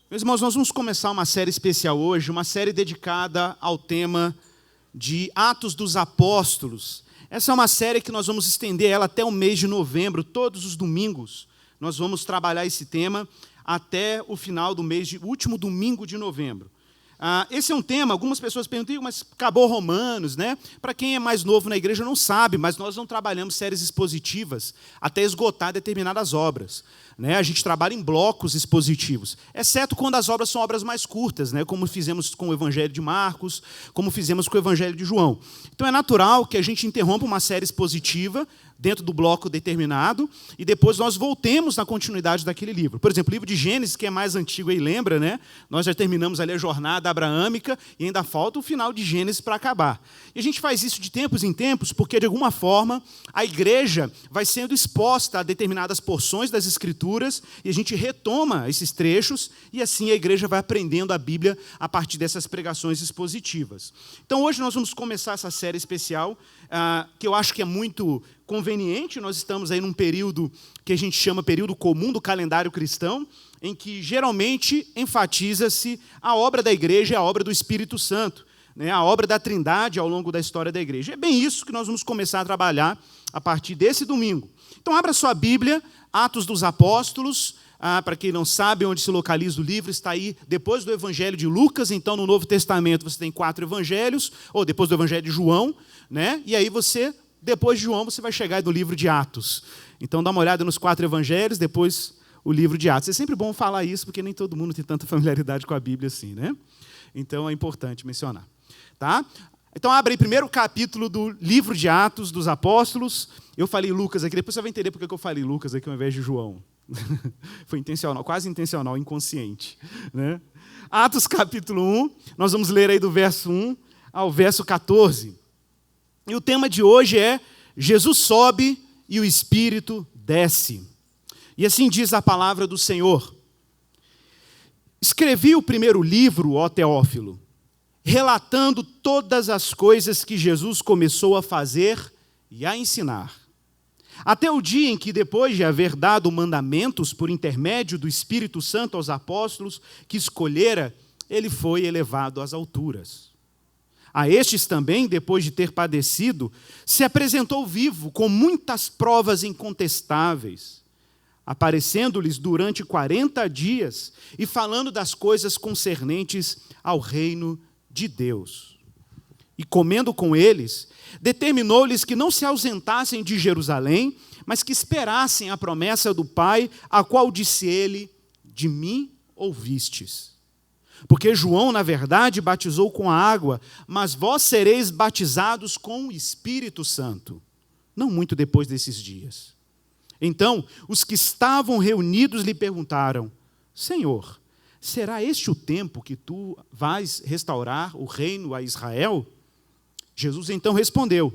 Meus irmãos, nós vamos começar uma série especial hoje, uma série dedicada ao tema de Atos dos Apóstolos. Essa é uma série que nós vamos estender ela até o mês de novembro, todos os domingos. Nós vamos trabalhar esse tema até o final do mês, último domingo de novembro. Esse é um tema, algumas pessoas perguntam, mas acabou Romanos, né? Para quem é mais novo na igreja não sabe, mas nós não trabalhamos séries expositivas até esgotar determinadas obras. Né? A gente trabalha em blocos expositivos, exceto quando as obras são obras mais curtas, né? Como fizemos com o Evangelho de Marcos, como fizemos com o Evangelho de João. Então é natural que a gente interrompa uma série expositiva dentro do bloco determinado, e depois nós voltemos na continuidade daquele livro. Por exemplo, o livro de Gênesis, que é mais antigo aí, lembra, né? Nós já terminamos ali a jornada abraâmica, e ainda falta o final de Gênesis para acabar. E a gente faz isso de tempos em tempos, porque, de alguma forma, a igreja vai sendo exposta a determinadas porções das Escrituras, e a gente retoma esses trechos, e assim a igreja vai aprendendo a Bíblia a partir dessas pregações expositivas. Então, hoje nós vamos começar essa série especial, que eu acho que é muito conveniente. Nós estamos aí num período que a gente chama período comum do calendário cristão, em que geralmente enfatiza-se a obra da igreja e a obra do Espírito Santo, né? A obra da Trindade ao longo da história da igreja. É bem isso que nós vamos começar a trabalhar a partir desse domingo. Então, abra sua Bíblia, Atos dos Apóstolos. Para quem não sabe onde se localiza o livro, está aí depois do Evangelho de Lucas. Então, no Novo Testamento, você tem 4 evangelhos, ou depois do Evangelho de João, né? E aí depois de João, você vai chegar no livro de Atos. Então, dá uma olhada nos 4 evangelhos, depois o livro de Atos. É sempre bom falar isso, porque nem todo mundo tem tanta familiaridade com a Bíblia assim, né? Então, é importante mencionar. Tá? Então, abre aí primeiro o capítulo do livro de Atos dos Apóstolos. Eu falei Lucas aqui, depois você vai entender porque eu falei Lucas aqui ao invés de João. Foi intencional, quase intencional, inconsciente. Né? Atos capítulo 1, nós vamos ler aí do verso 1 ao verso 14. E o tema de hoje é Jesus sobe e o Espírito desce. E assim diz a palavra do Senhor. Escrevi o primeiro livro, ó Teófilo, relatando todas as coisas que Jesus começou a fazer e a ensinar. Até o dia em que, depois de haver dado mandamentos por intermédio do Espírito Santo aos apóstolos que escolhera, ele foi elevado às alturas. A estes também, depois de ter padecido, se apresentou vivo, com muitas provas incontestáveis, aparecendo-lhes durante 40 dias e falando das coisas concernentes ao reino de Deus. E comendo com eles, determinou-lhes que não se ausentassem de Jerusalém, mas que esperassem a promessa do Pai, a qual disse ele: de mim ouvistes. Porque João, na verdade, batizou com a água, mas vós sereis batizados com o Espírito Santo, não muito depois desses dias. Então, os que estavam reunidos lhe perguntaram: Senhor, será este o tempo que tu vais restaurar o reino a Israel? Jesus então respondeu: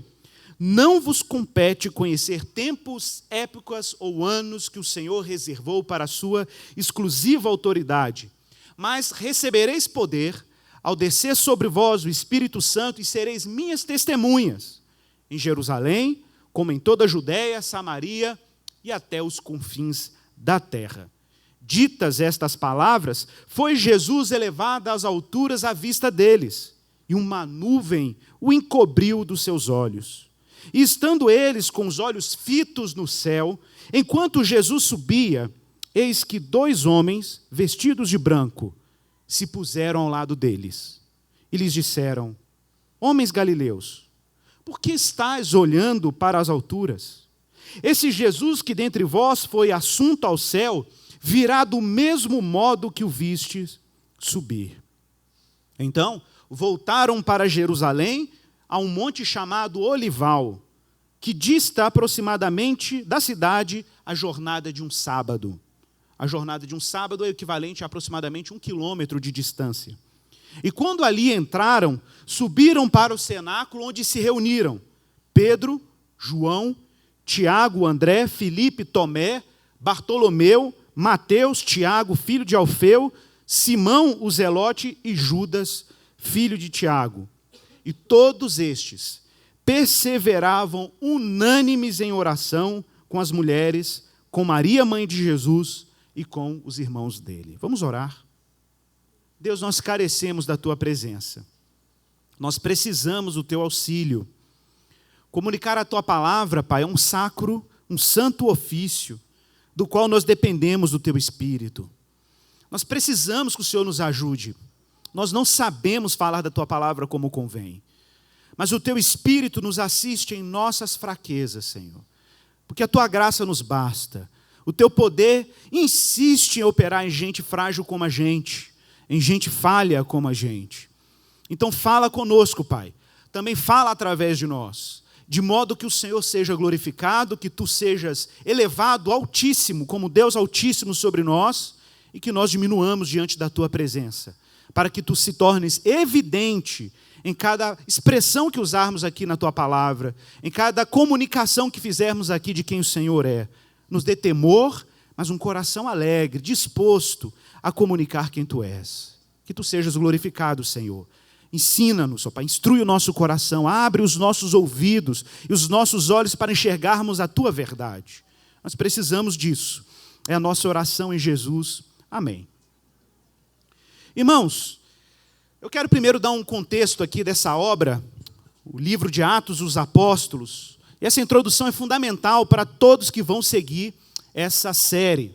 não vos compete conhecer tempos, épocas ou anos que o Senhor reservou para a sua exclusiva autoridade, mas recebereis poder ao descer sobre vós o Espírito Santo e sereis minhas testemunhas, em Jerusalém, como em toda a Judéia, Samaria e até os confins da terra. Ditas estas palavras, foi Jesus elevado às alturas à vista deles, e uma nuvem o encobriu dos seus olhos. E estando eles com os olhos fitos no céu, enquanto Jesus subia, eis que 2 homens, vestidos de branco, se puseram ao lado deles. E lhes disseram: homens galileus, por que estáis olhando para as alturas? Esse Jesus que dentre vós foi assunto ao céu, virá do mesmo modo que o vistes subir. Então, voltaram para Jerusalém, a um monte chamado Olival, que dista aproximadamente da cidade a jornada de um sábado. A jornada de um sábado é equivalente a aproximadamente 1 quilômetro de distância. E quando ali entraram, subiram para o cenáculo onde se reuniram Pedro, João, Tiago, André, Filipe, Tomé, Bartolomeu, Mateus, Tiago, filho de Alfeu, Simão, o Zelote e Judas, filho de Tiago. E todos estes perseveravam unânimes em oração com as mulheres, com Maria, mãe de Jesus, e com os irmãos dele. Vamos orar. Deus, nós carecemos da tua presença. Nós precisamos do teu auxílio. Comunicar a tua palavra, Pai, é um sacro, um santo ofício, do qual nós dependemos do teu Espírito. Nós precisamos que o Senhor nos ajude. Nós não sabemos falar da tua palavra como convém. Mas o teu Espírito nos assiste em nossas fraquezas, Senhor. Porque a tua graça nos basta. O teu poder insiste em operar em gente frágil como a gente, em gente falha como a gente. Então fala conosco, Pai. Também fala através de nós. De modo que o Senhor seja glorificado, que tu sejas elevado, altíssimo, como Deus altíssimo sobre nós, e que nós diminuamos diante da tua presença, para que tu se tornes evidente em cada expressão que usarmos aqui na tua palavra, em cada comunicação que fizermos aqui de quem o Senhor é. Nos dê temor, mas um coração alegre, disposto a comunicar quem tu és. Que tu sejas glorificado, Senhor. Ensina-nos, ó Pai, instrui o nosso coração, abre os nossos ouvidos e os nossos olhos para enxergarmos a tua verdade. Nós precisamos disso. É a nossa oração em Jesus. Amém. Irmãos, eu quero primeiro dar um contexto aqui dessa obra, o livro de Atos dos Apóstolos. E essa introdução é fundamental para todos que vão seguir essa série.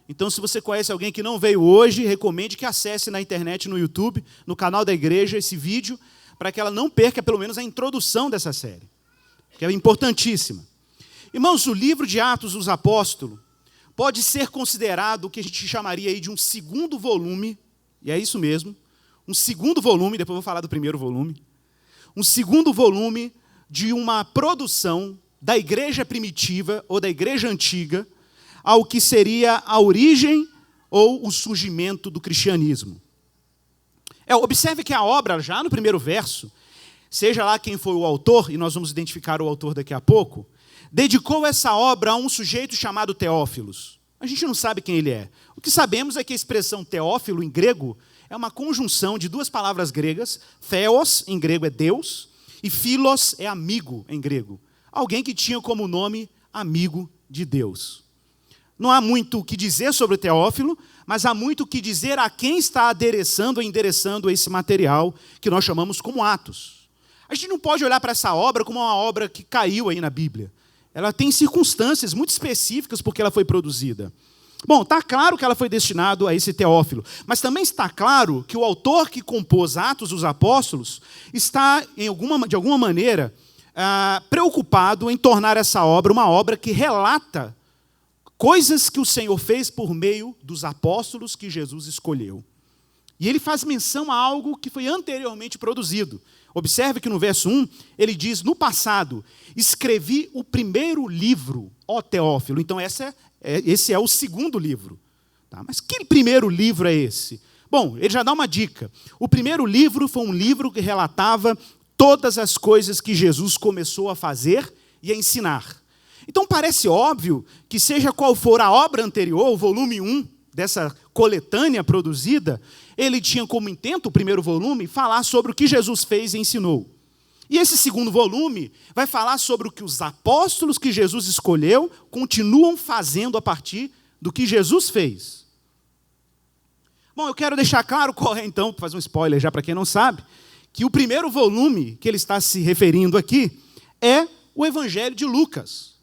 Então, se você conhece alguém que não veio hoje, recomende que acesse na internet, no YouTube, no canal da igreja, esse vídeo, para que ela não perca pelo menos a introdução dessa série, que é importantíssima. Irmãos, o livro de Atos dos Apóstolos pode ser considerado o que a gente chamaria aí de um segundo volume, e é isso mesmo, um segundo volume, depois eu vou falar do primeiro volume, um segundo volume de uma produção da igreja primitiva ou da igreja antiga, ao que seria a origem ou o surgimento do cristianismo. Observe que a obra, já no primeiro verso, seja lá quem foi o autor, e nós vamos identificar o autor daqui a pouco, dedicou essa obra a um sujeito chamado Teófilos. A gente não sabe quem ele é. O que sabemos é que a expressão Teófilo, em grego, é uma conjunção de duas palavras gregas. Theos, em grego, é Deus, e philos é amigo, em grego. Alguém que tinha como nome amigo de Deus. Não há muito o que dizer sobre o Teófilo, mas há muito o que dizer a quem está adereçando ou endereçando esse material que nós chamamos como Atos. A gente não pode olhar para essa obra como uma obra que caiu aí na Bíblia. Ela tem circunstâncias muito específicas porque ela foi produzida. Bom, está claro que ela foi destinada a esse Teófilo, mas também está claro que o autor que compôs Atos dos Apóstolos está, de alguma maneira, preocupado em tornar essa obra uma obra que relata coisas que o Senhor fez por meio dos apóstolos que Jesus escolheu. E ele faz menção a algo que foi anteriormente produzido. Observe que no verso 1, ele diz, no passado, escrevi o primeiro livro, ó Teófilo. Então esse é o segundo livro. Tá? Mas que primeiro livro é esse? Bom, ele já dá uma dica. O primeiro livro foi um livro que relatava todas as coisas que Jesus começou a fazer e a ensinar. Então parece óbvio que seja qual for a obra anterior, o volume 1 dessa coletânea produzida, ele tinha como intento, o primeiro volume, falar sobre o que Jesus fez e ensinou. E esse segundo volume vai falar sobre o que os apóstolos que Jesus escolheu continuam fazendo a partir do que Jesus fez. Bom, eu quero deixar claro qual é então, para fazer um spoiler já para quem não sabe, que o primeiro volume que ele está se referindo aqui é o Evangelho de Lucas.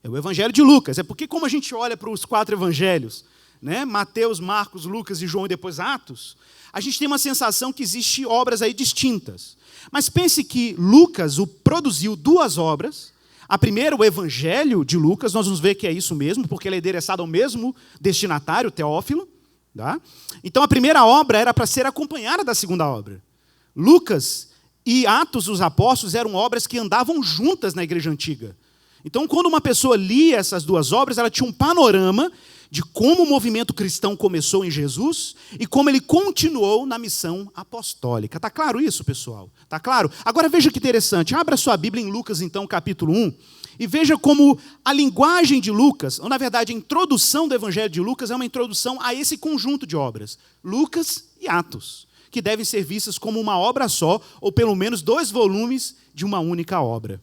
É o Evangelho de Lucas. É porque como a gente olha para os 4 evangelhos, né, Mateus, Marcos, Lucas e João e depois Atos, a gente tem uma sensação que existem obras aí distintas. Mas pense que Lucas produziu 2 obras. A primeira, o Evangelho de Lucas, nós vamos ver que é isso mesmo, porque ele é endereçado ao mesmo destinatário, Teófilo. Tá? Então a primeira obra era para ser acompanhada da segunda obra. Lucas e Atos dos Apóstolos eram obras que andavam juntas na igreja antiga. Então, quando uma pessoa lia essas 2 obras, ela tinha um panorama de como o movimento cristão começou em Jesus e como ele continuou na missão apostólica. Está claro isso, pessoal? Está claro? Agora veja que interessante. Abra sua Bíblia em Lucas, então, capítulo 1, e veja como a linguagem de Lucas, ou na verdade a introdução do Evangelho de Lucas, é uma introdução a esse conjunto de obras, Lucas e Atos, que devem ser vistas como uma obra só, ou pelo menos 2 volumes de uma única obra.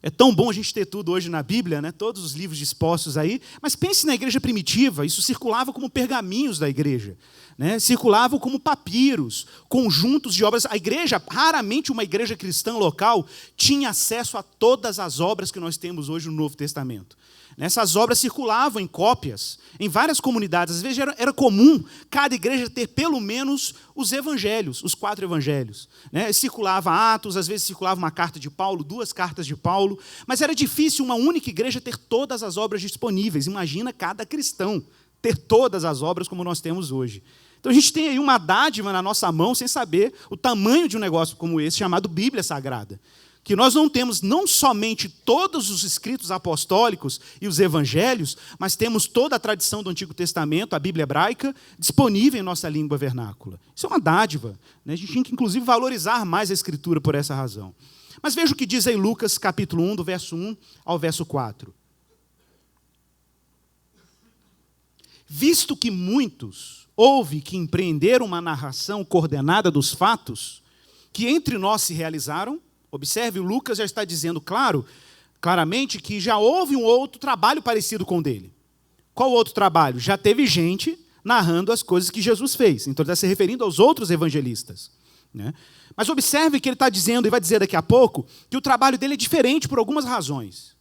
É tão bom a gente ter tudo hoje na Bíblia, né? Todos os livros dispostos aí. Mas pense na igreja primitiva, isso circulava como pergaminhos da igreja, né? Circulavam como papiros, conjuntos de obras. A igreja, raramente uma igreja cristã local, tinha acesso a todas as obras que nós temos hoje no Novo Testamento. Essas obras circulavam em cópias, em várias comunidades. Às vezes era comum cada igreja ter pelo menos os evangelhos, os 4 evangelhos, né? Circulava Atos, às vezes circulava uma carta de Paulo, 2 cartas de Paulo, mas era difícil uma única igreja ter todas as obras disponíveis. Imagina cada cristão ter todas as obras como nós temos hoje. Então a gente tem aí uma dádiva na nossa mão sem saber o tamanho de um negócio como esse, chamado Bíblia Sagrada. Que nós não temos não somente todos os escritos apostólicos e os evangelhos, mas temos toda a tradição do Antigo Testamento, a Bíblia hebraica, disponível em nossa língua vernácula. Isso é uma dádiva, né? A gente tinha que, inclusive, valorizar mais a Escritura por essa razão. Mas veja o que diz aí Lucas, capítulo 1, do verso 1 ao verso 4. Visto que muitos houve que empreenderam uma narração coordenada dos fatos que entre nós se realizaram, observe, o Lucas já está dizendo claramente que já houve um outro trabalho parecido com o dele. Qual outro trabalho? Já teve gente narrando as coisas que Jesus fez. Então ele está se referindo aos outros evangelistas, né? Mas observe que ele está dizendo, e vai dizer daqui a pouco, que o trabalho dele é diferente por algumas razões.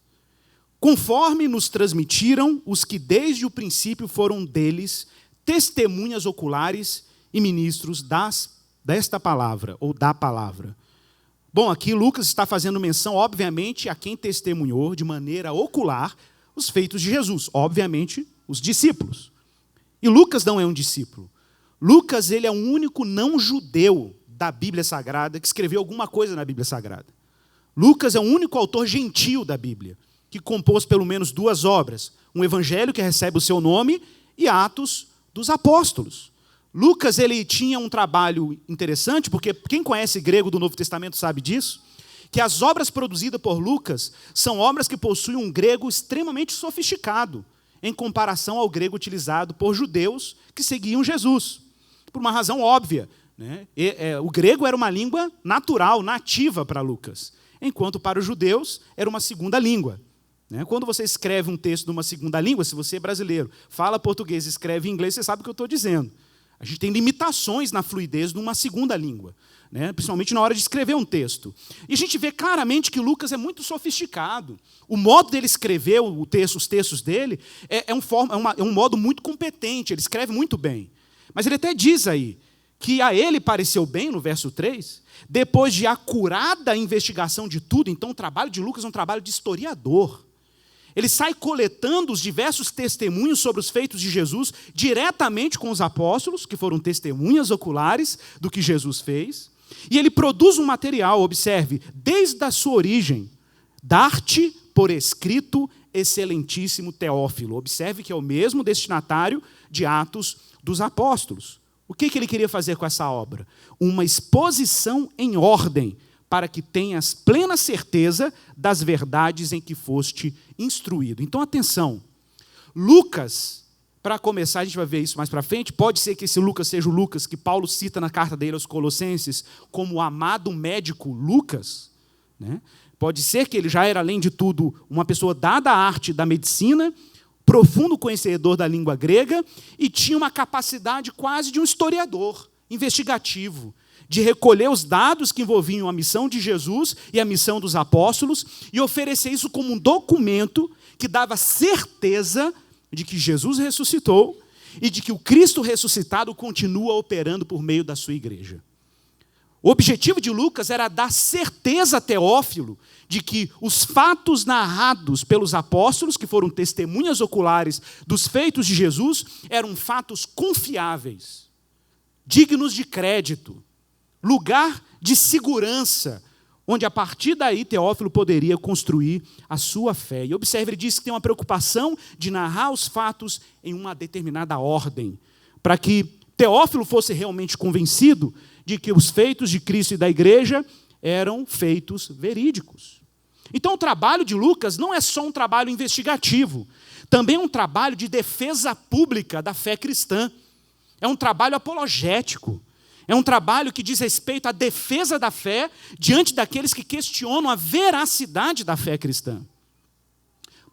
Conforme nos transmitiram os que desde o princípio foram deles testemunhas oculares e ministros desta palavra, ou da palavra. Bom, aqui Lucas está fazendo menção, obviamente, a quem testemunhou de maneira ocular os feitos de Jesus. Obviamente, os discípulos. E Lucas não é um discípulo. Lucas, ele é o único não-judeu da Bíblia Sagrada que escreveu alguma coisa na Bíblia Sagrada. Lucas é o único autor gentio da Bíblia, que compôs pelo menos 2 obras. Um evangelho que recebe o seu nome e Atos dos Apóstolos. Lucas, ele tinha um trabalho interessante, porque quem conhece grego do Novo Testamento sabe disso, que as obras produzidas por Lucas são obras que possuem um grego extremamente sofisticado, em comparação ao grego utilizado por judeus que seguiam Jesus, por uma razão óbvia, né? O grego era uma língua natural, nativa para Lucas, enquanto para os judeus era uma segunda língua. Quando você escreve um texto numa segunda língua, se você é brasileiro, fala português e escreve em inglês, você sabe o que eu estou dizendo. A gente tem limitações na fluidez numa segunda língua, né? Principalmente na hora de escrever um texto. E a gente vê claramente que Lucas é muito sofisticado. O modo dele escrever os textos dele é um modo muito competente, ele escreve muito bem. Mas ele até diz aí que a ele pareceu bem, no verso 3, depois de acurada investigação de tudo. Então o trabalho de Lucas é um trabalho de historiador. Ele sai coletando os diversos testemunhos sobre os feitos de Jesus diretamente com os apóstolos, que foram testemunhas oculares do que Jesus fez. E ele produz um material, observe, desde a sua origem, dar-te por escrito, excelentíssimo Teófilo. Observe que é o mesmo destinatário de Atos dos Apóstolos. O que ele queria fazer com essa obra? Uma exposição em ordem, para que tenhas plena certeza das verdades em que foste instruído. Então, atenção. Lucas, para começar, a gente vai ver isso mais para frente, pode ser que esse Lucas seja o Lucas que Paulo cita na carta dele aos Colossenses como o amado médico Lucas, né? Pode ser que ele já era, além de tudo, uma pessoa dada à arte da medicina, profundo conhecedor da língua grega e tinha uma capacidade quase de um historiador investigativo, de recolher os dados que envolviam a missão de Jesus e a missão dos apóstolos e oferecer isso como um documento que dava certeza de que Jesus ressuscitou e de que o Cristo ressuscitado continua operando por meio da sua igreja. O objetivo de Lucas era dar certeza a Teófilo de que os fatos narrados pelos apóstolos, que foram testemunhas oculares dos feitos de Jesus, eram fatos confiáveis, dignos de crédito, lugar de segurança, onde a partir daí Teófilo poderia construir a sua fé. E observe, ele diz que tem uma preocupação de narrar os fatos em uma determinada ordem, para que Teófilo fosse realmente convencido de que os feitos de Cristo e da igreja eram feitos verídicos. Então o trabalho de Lucas não é só um trabalho investigativo, também é um trabalho de defesa pública da fé cristã. É um trabalho apologético. É um trabalho que diz respeito à defesa da fé diante daqueles que questionam a veracidade da fé cristã.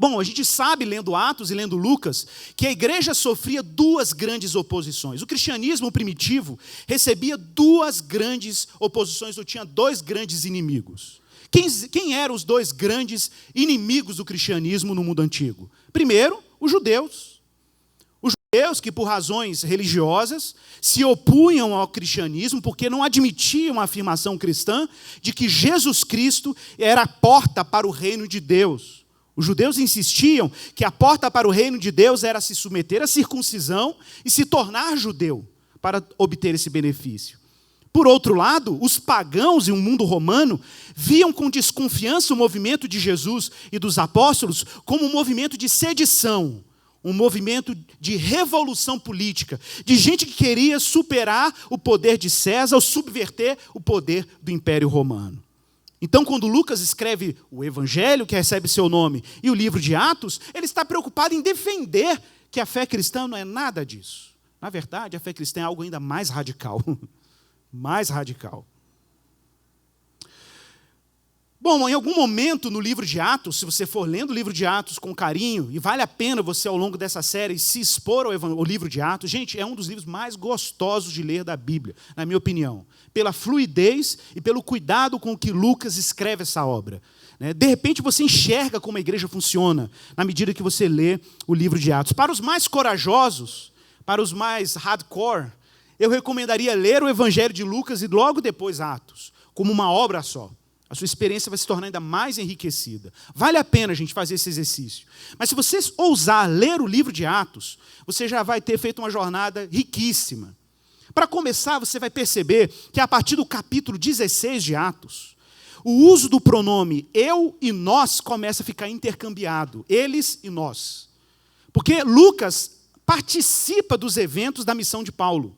Bom, a gente sabe, lendo Atos e lendo Lucas, que a igreja sofria duas grandes oposições. O cristianismo primitivo recebia duas grandes oposições, ou tinha dois grandes inimigos. Quem eram os dois grandes inimigos do cristianismo no mundo antigo? Primeiro, os judeus. Os judeus que, por razões religiosas, se opunham ao cristianismo porque não admitiam a afirmação cristã de que Jesus Cristo era a porta para o reino de Deus. Os judeus insistiam que a porta para o reino de Deus era se submeter à circuncisão e se tornar judeu para obter esse benefício. Por outro lado, os pagãos e o mundo romano viam com desconfiança o movimento de Jesus e dos apóstolos como um movimento de sedição, um movimento de revolução política, de gente que queria superar o poder de César ou subverter o poder do Império Romano. Então, quando Lucas escreve o Evangelho, que recebe seu nome, e o livro de Atos, ele está preocupado em defender que a fé cristã não é nada disso. Na verdade, a fé cristã é algo ainda mais radical. Mais radical. Bom, em algum momento no livro de Atos, se você for lendo o livro de Atos com carinho, e vale a pena você ao longo dessa série se expor ao livro de Atos, gente, é um dos livros mais gostosos de ler da Bíblia, na minha opinião, pela fluidez e pelo cuidado com que Lucas escreve essa obra. De repente você enxerga como a igreja funciona, na medida que você lê o livro de Atos. Para os mais corajosos, para os mais hardcore, eu recomendaria ler o Evangelho de Lucas e logo depois Atos, como uma obra só. A sua experiência vai se tornar ainda mais enriquecida. Vale a pena a gente fazer esse exercício. Mas se você ousar ler o livro de Atos, você já vai ter feito uma jornada riquíssima. Para começar, você vai perceber que a partir do capítulo 16 de Atos, o uso do pronome eu e nós começa a ficar intercambiado. Eles e nós. Porque Lucas participa dos eventos da missão de Paulo.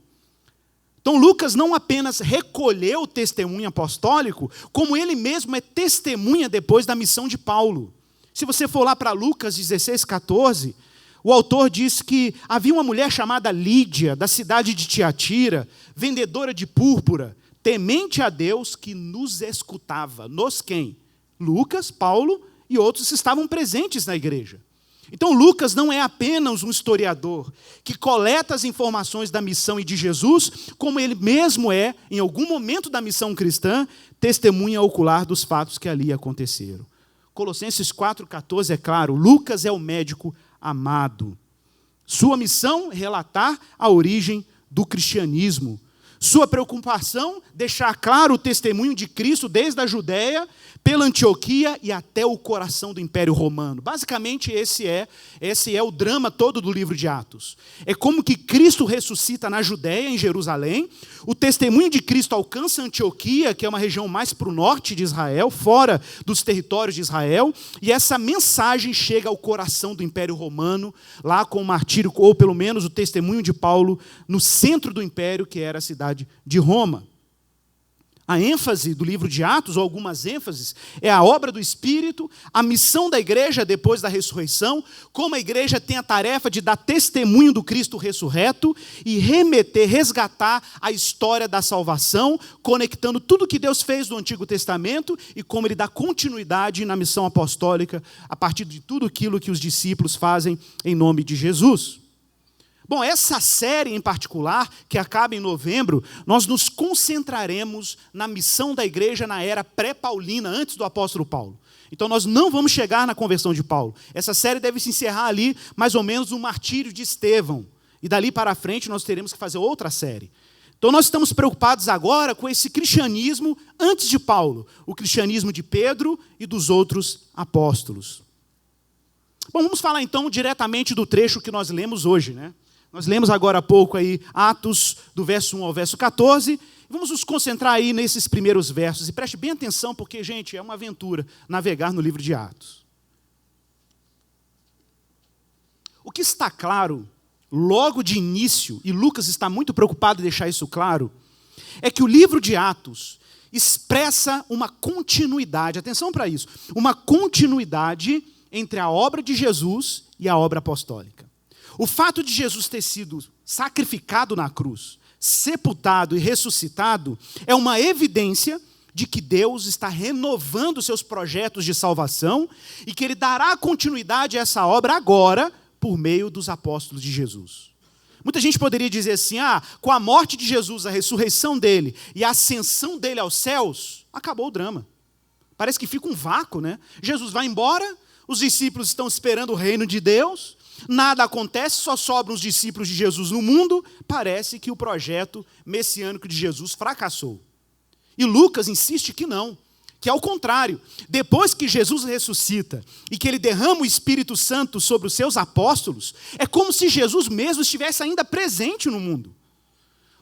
Então, Lucas não apenas recolheu o testemunho apostólico, como ele mesmo é testemunha depois da missão de Paulo. Se você for lá para Lucas 16, 14, o autor diz que havia uma mulher chamada Lídia, da cidade de Tiatira, vendedora de púrpura, temente a Deus, que nos escutava. Nos quem? Lucas, Paulo e outros que estavam presentes na igreja. Então, Lucas não é apenas um historiador que coleta as informações da missão e de Jesus, como ele mesmo é, em algum momento da missão cristã, testemunha ocular dos fatos que ali aconteceram. Colossenses 4,14 é claro, Lucas é o médico amado. Sua missão, relatar a origem do cristianismo. Sua preocupação, deixar claro o testemunho de Cristo desde a Judéia, pela Antioquia e até o coração do Império Romano. Basicamente, esse é o drama todo do livro de Atos. É como que Cristo ressuscita na Judéia, em Jerusalém, o testemunho de Cristo alcança Antioquia, que é uma região mais para o norte de Israel, fora dos territórios de Israel, e essa mensagem chega ao coração do Império Romano, lá com o martírio, ou pelo menos o testemunho de Paulo, no centro do Império, que era a cidade de Roma. A ênfase do livro de Atos, ou algumas ênfases, é a obra do Espírito, a missão da igreja depois da ressurreição, como a igreja tem a tarefa de dar testemunho do Cristo ressurreto e resgatar a história da salvação, conectando tudo que Deus fez no Antigo Testamento e como ele dá continuidade na missão apostólica a partir de tudo aquilo que os discípulos fazem em nome de Jesus. Bom, essa série em particular, que acaba em novembro, nós nos concentraremos na missão da igreja na era pré-paulina, antes do apóstolo Paulo. Então nós não vamos chegar na conversão de Paulo. Essa série deve se encerrar ali, mais ou menos, no martírio de Estevão. E dali para frente nós teremos que fazer outra série. Então nós estamos preocupados agora com esse cristianismo antes de Paulo, o cristianismo de Pedro e dos outros apóstolos. Bom, vamos falar então diretamente do trecho que nós lemos hoje, né? Nós lemos agora há pouco aí Atos, do verso 1 ao verso 14. Vamos nos concentrar aí nesses primeiros versos. E preste bem atenção, porque, gente, é uma aventura navegar no livro de Atos. O que está claro, logo de início, e Lucas está muito preocupado em deixar isso claro, é que o livro de Atos expressa uma continuidade, atenção para isso, uma continuidade entre a obra de Jesus e a obra apostólica. O fato de Jesus ter sido sacrificado na cruz, sepultado e ressuscitado é uma evidência de que Deus está renovando seus projetos de salvação e que Ele dará continuidade a essa obra agora por meio dos apóstolos de Jesus. Muita gente poderia dizer assim, com a morte de Jesus, a ressurreição dele e a ascensão dele aos céus, acabou o drama. Parece que fica um vácuo, né? Jesus vai embora, os discípulos estão esperando o reino de Deus, nada acontece, só sobram os discípulos de Jesus no mundo, parece que o projeto messiânico de Jesus fracassou. E Lucas insiste que não, que é o contrário. Depois que Jesus ressuscita e que ele derrama o Espírito Santo sobre os seus apóstolos, é como se Jesus mesmo estivesse ainda presente no mundo.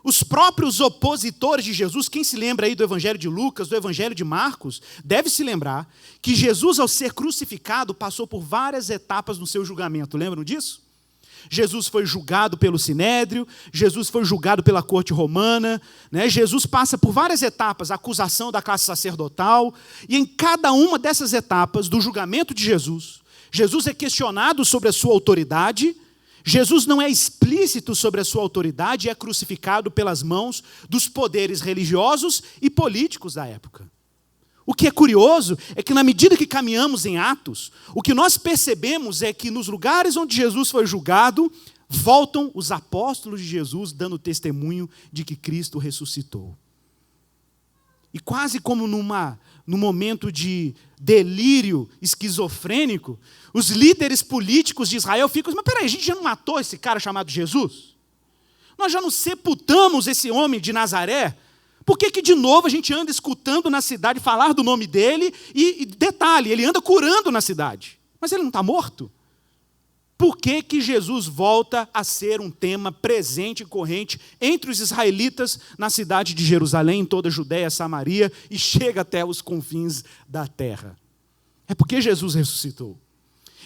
Os próprios opositores de Jesus, quem se lembra aí do Evangelho de Lucas, do Evangelho de Marcos, deve se lembrar que Jesus, ao ser crucificado, passou por várias etapas no seu julgamento. Lembram disso? Jesus foi julgado pelo Sinédrio, Jesus foi julgado pela corte romana, né? Jesus passa por várias etapas, a acusação da classe sacerdotal, e em cada uma dessas etapas do julgamento de Jesus, Jesus é questionado sobre a sua autoridade, Jesus não é explícito sobre a sua autoridade e é crucificado pelas mãos dos poderes religiosos e políticos da época. O que é curioso é que, na medida que caminhamos em Atos, o que nós percebemos é que nos lugares onde Jesus foi julgado, voltam os apóstolos de Jesus dando testemunho de que Cristo ressuscitou. E quase como num momento de delírio esquizofrênico, os líderes políticos de Israel ficam, mas peraí, a gente já não matou esse cara chamado Jesus? Nós já não sepultamos esse homem de Nazaré? Por que de novo a gente anda escutando na cidade falar do nome dele e detalhe, ele anda curando na cidade? Mas ele não está morto? Por que Jesus volta a ser um tema presente e corrente entre os israelitas na cidade de Jerusalém, em toda a Judéia, Samaria e chega até os confins da terra? É porque Jesus ressuscitou.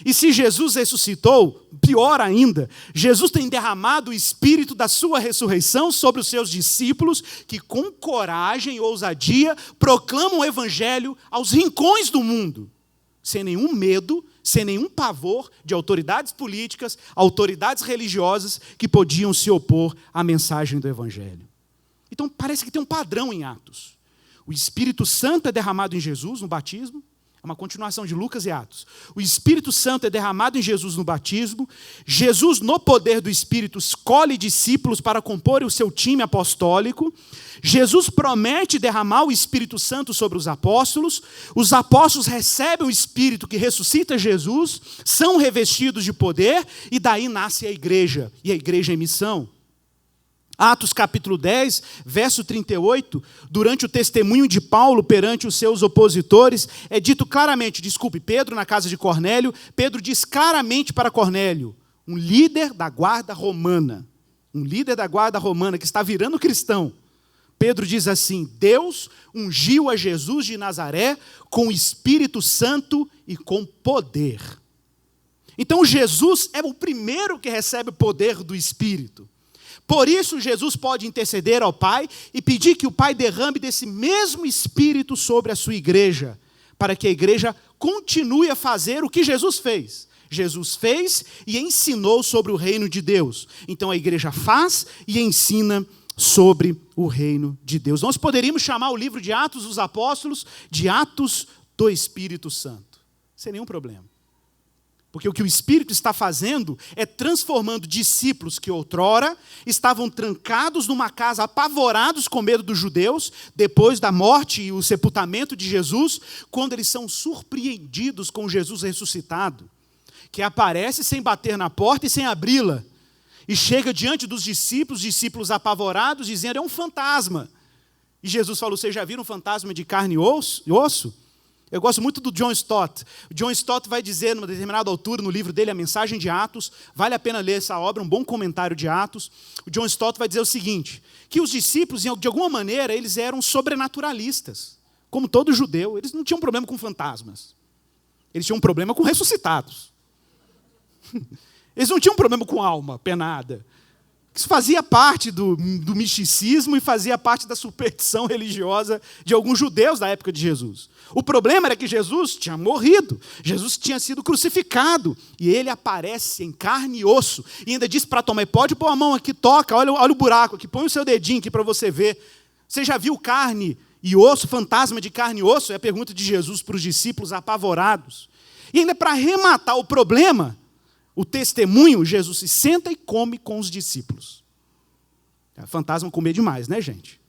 E se Jesus ressuscitou, pior ainda, Jesus tem derramado o Espírito da sua ressurreição sobre os seus discípulos, que com coragem e ousadia proclamam o Evangelho aos rincões do mundo, sem nenhum medo, sem nenhum pavor de autoridades políticas, autoridades religiosas que podiam se opor à mensagem do Evangelho. Então parece que tem um padrão em Atos. O Espírito Santo é derramado em Jesus no batismo, é uma continuação de Lucas e Atos. O Espírito Santo é derramado em Jesus no batismo. Jesus, no poder do Espírito, escolhe discípulos para compor o seu time apostólico. Jesus promete derramar o Espírito Santo sobre os apóstolos. Os apóstolos recebem o Espírito que ressuscita Jesus, são revestidos de poder, e daí nasce a igreja, e a igreja em missão. Atos capítulo 10, verso 38, durante o testemunho de Paulo perante os seus opositores, é dito claramente, Pedro na casa de Cornélio, Pedro diz claramente para Cornélio, um líder da guarda romana que está virando cristão. Pedro diz assim, Deus ungiu a Jesus de Nazaré com o Espírito Santo e com poder. Então Jesus é o primeiro que recebe o poder do Espírito. Por isso, Jesus pode interceder ao Pai e pedir que o Pai derrame desse mesmo Espírito sobre a sua igreja, para que a igreja continue a fazer o que Jesus fez. Jesus fez e ensinou sobre o reino de Deus. Então a igreja faz e ensina sobre o reino de Deus. Nós poderíamos chamar o livro de Atos dos Apóstolos de Atos do Espírito Santo, sem nenhum problema. Porque o que o Espírito está fazendo é transformando discípulos que outrora estavam trancados numa casa, apavorados com medo dos judeus, depois da morte e o sepultamento de Jesus, quando eles são surpreendidos com Jesus ressuscitado, que aparece sem bater na porta e sem abri-la, e chega diante dos discípulos apavorados, dizendo, é um fantasma. E Jesus falou, vocês já viram um fantasma de carne e osso? Eu gosto muito do John Stott. O John Stott vai dizer, numa determinada altura, no livro dele, A Mensagem de Atos, vale a pena ler essa obra, um bom comentário de Atos. O John Stott vai dizer o seguinte, que os discípulos, de alguma maneira, eles eram sobrenaturalistas. Como todo judeu, eles não tinham problema com fantasmas. Eles tinham um problema com ressuscitados. Eles não tinham problema com alma penada. Isso fazia parte do misticismo e fazia parte da superstição religiosa de alguns judeus da época de Jesus. O problema era que Jesus tinha morrido, Jesus tinha sido crucificado, e ele aparece em carne e osso, e ainda disse para Tomé: pode pôr a mão aqui, toca, olha o buraco aqui, põe o seu dedinho aqui para você ver. Você já viu carne e osso, fantasma de carne e osso? É a pergunta de Jesus para os discípulos apavorados. E ainda para arrematar o problema, o testemunho, Jesus se senta e come com os discípulos. Fantasma comer demais, né, gente?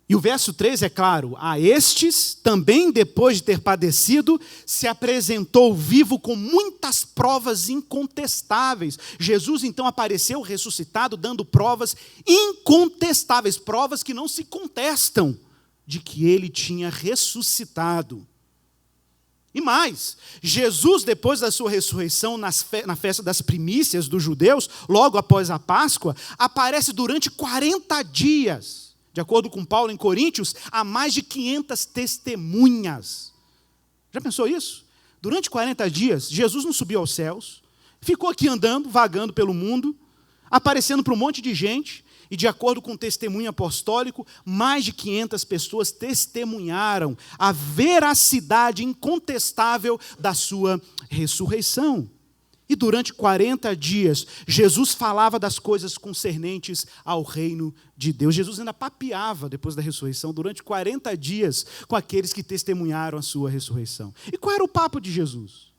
E o verso 3 é claro: a estes, também depois de ter padecido, se apresentou vivo com muitas provas incontestáveis. Jesus então apareceu ressuscitado, dando provas incontestáveis, provas que não se contestam, de que ele tinha ressuscitado. E mais, Jesus, depois da sua ressurreição na festa das primícias dos judeus, logo após a Páscoa, aparece durante 40 dias. De acordo com Paulo em Coríntios, há mais de 500 testemunhas. Já pensou isso? Durante 40 dias, Jesus não subiu aos céus, ficou aqui andando, vagando pelo mundo, aparecendo para um monte de gente, e de acordo com o testemunho apostólico, mais de 500 pessoas testemunharam a veracidade incontestável da sua ressurreição. E durante 40 dias, Jesus falava das coisas concernentes ao reino de Deus. Jesus ainda papeava, depois da ressurreição, durante 40 dias, com aqueles que testemunharam a sua ressurreição. E qual era o papo de Jesus?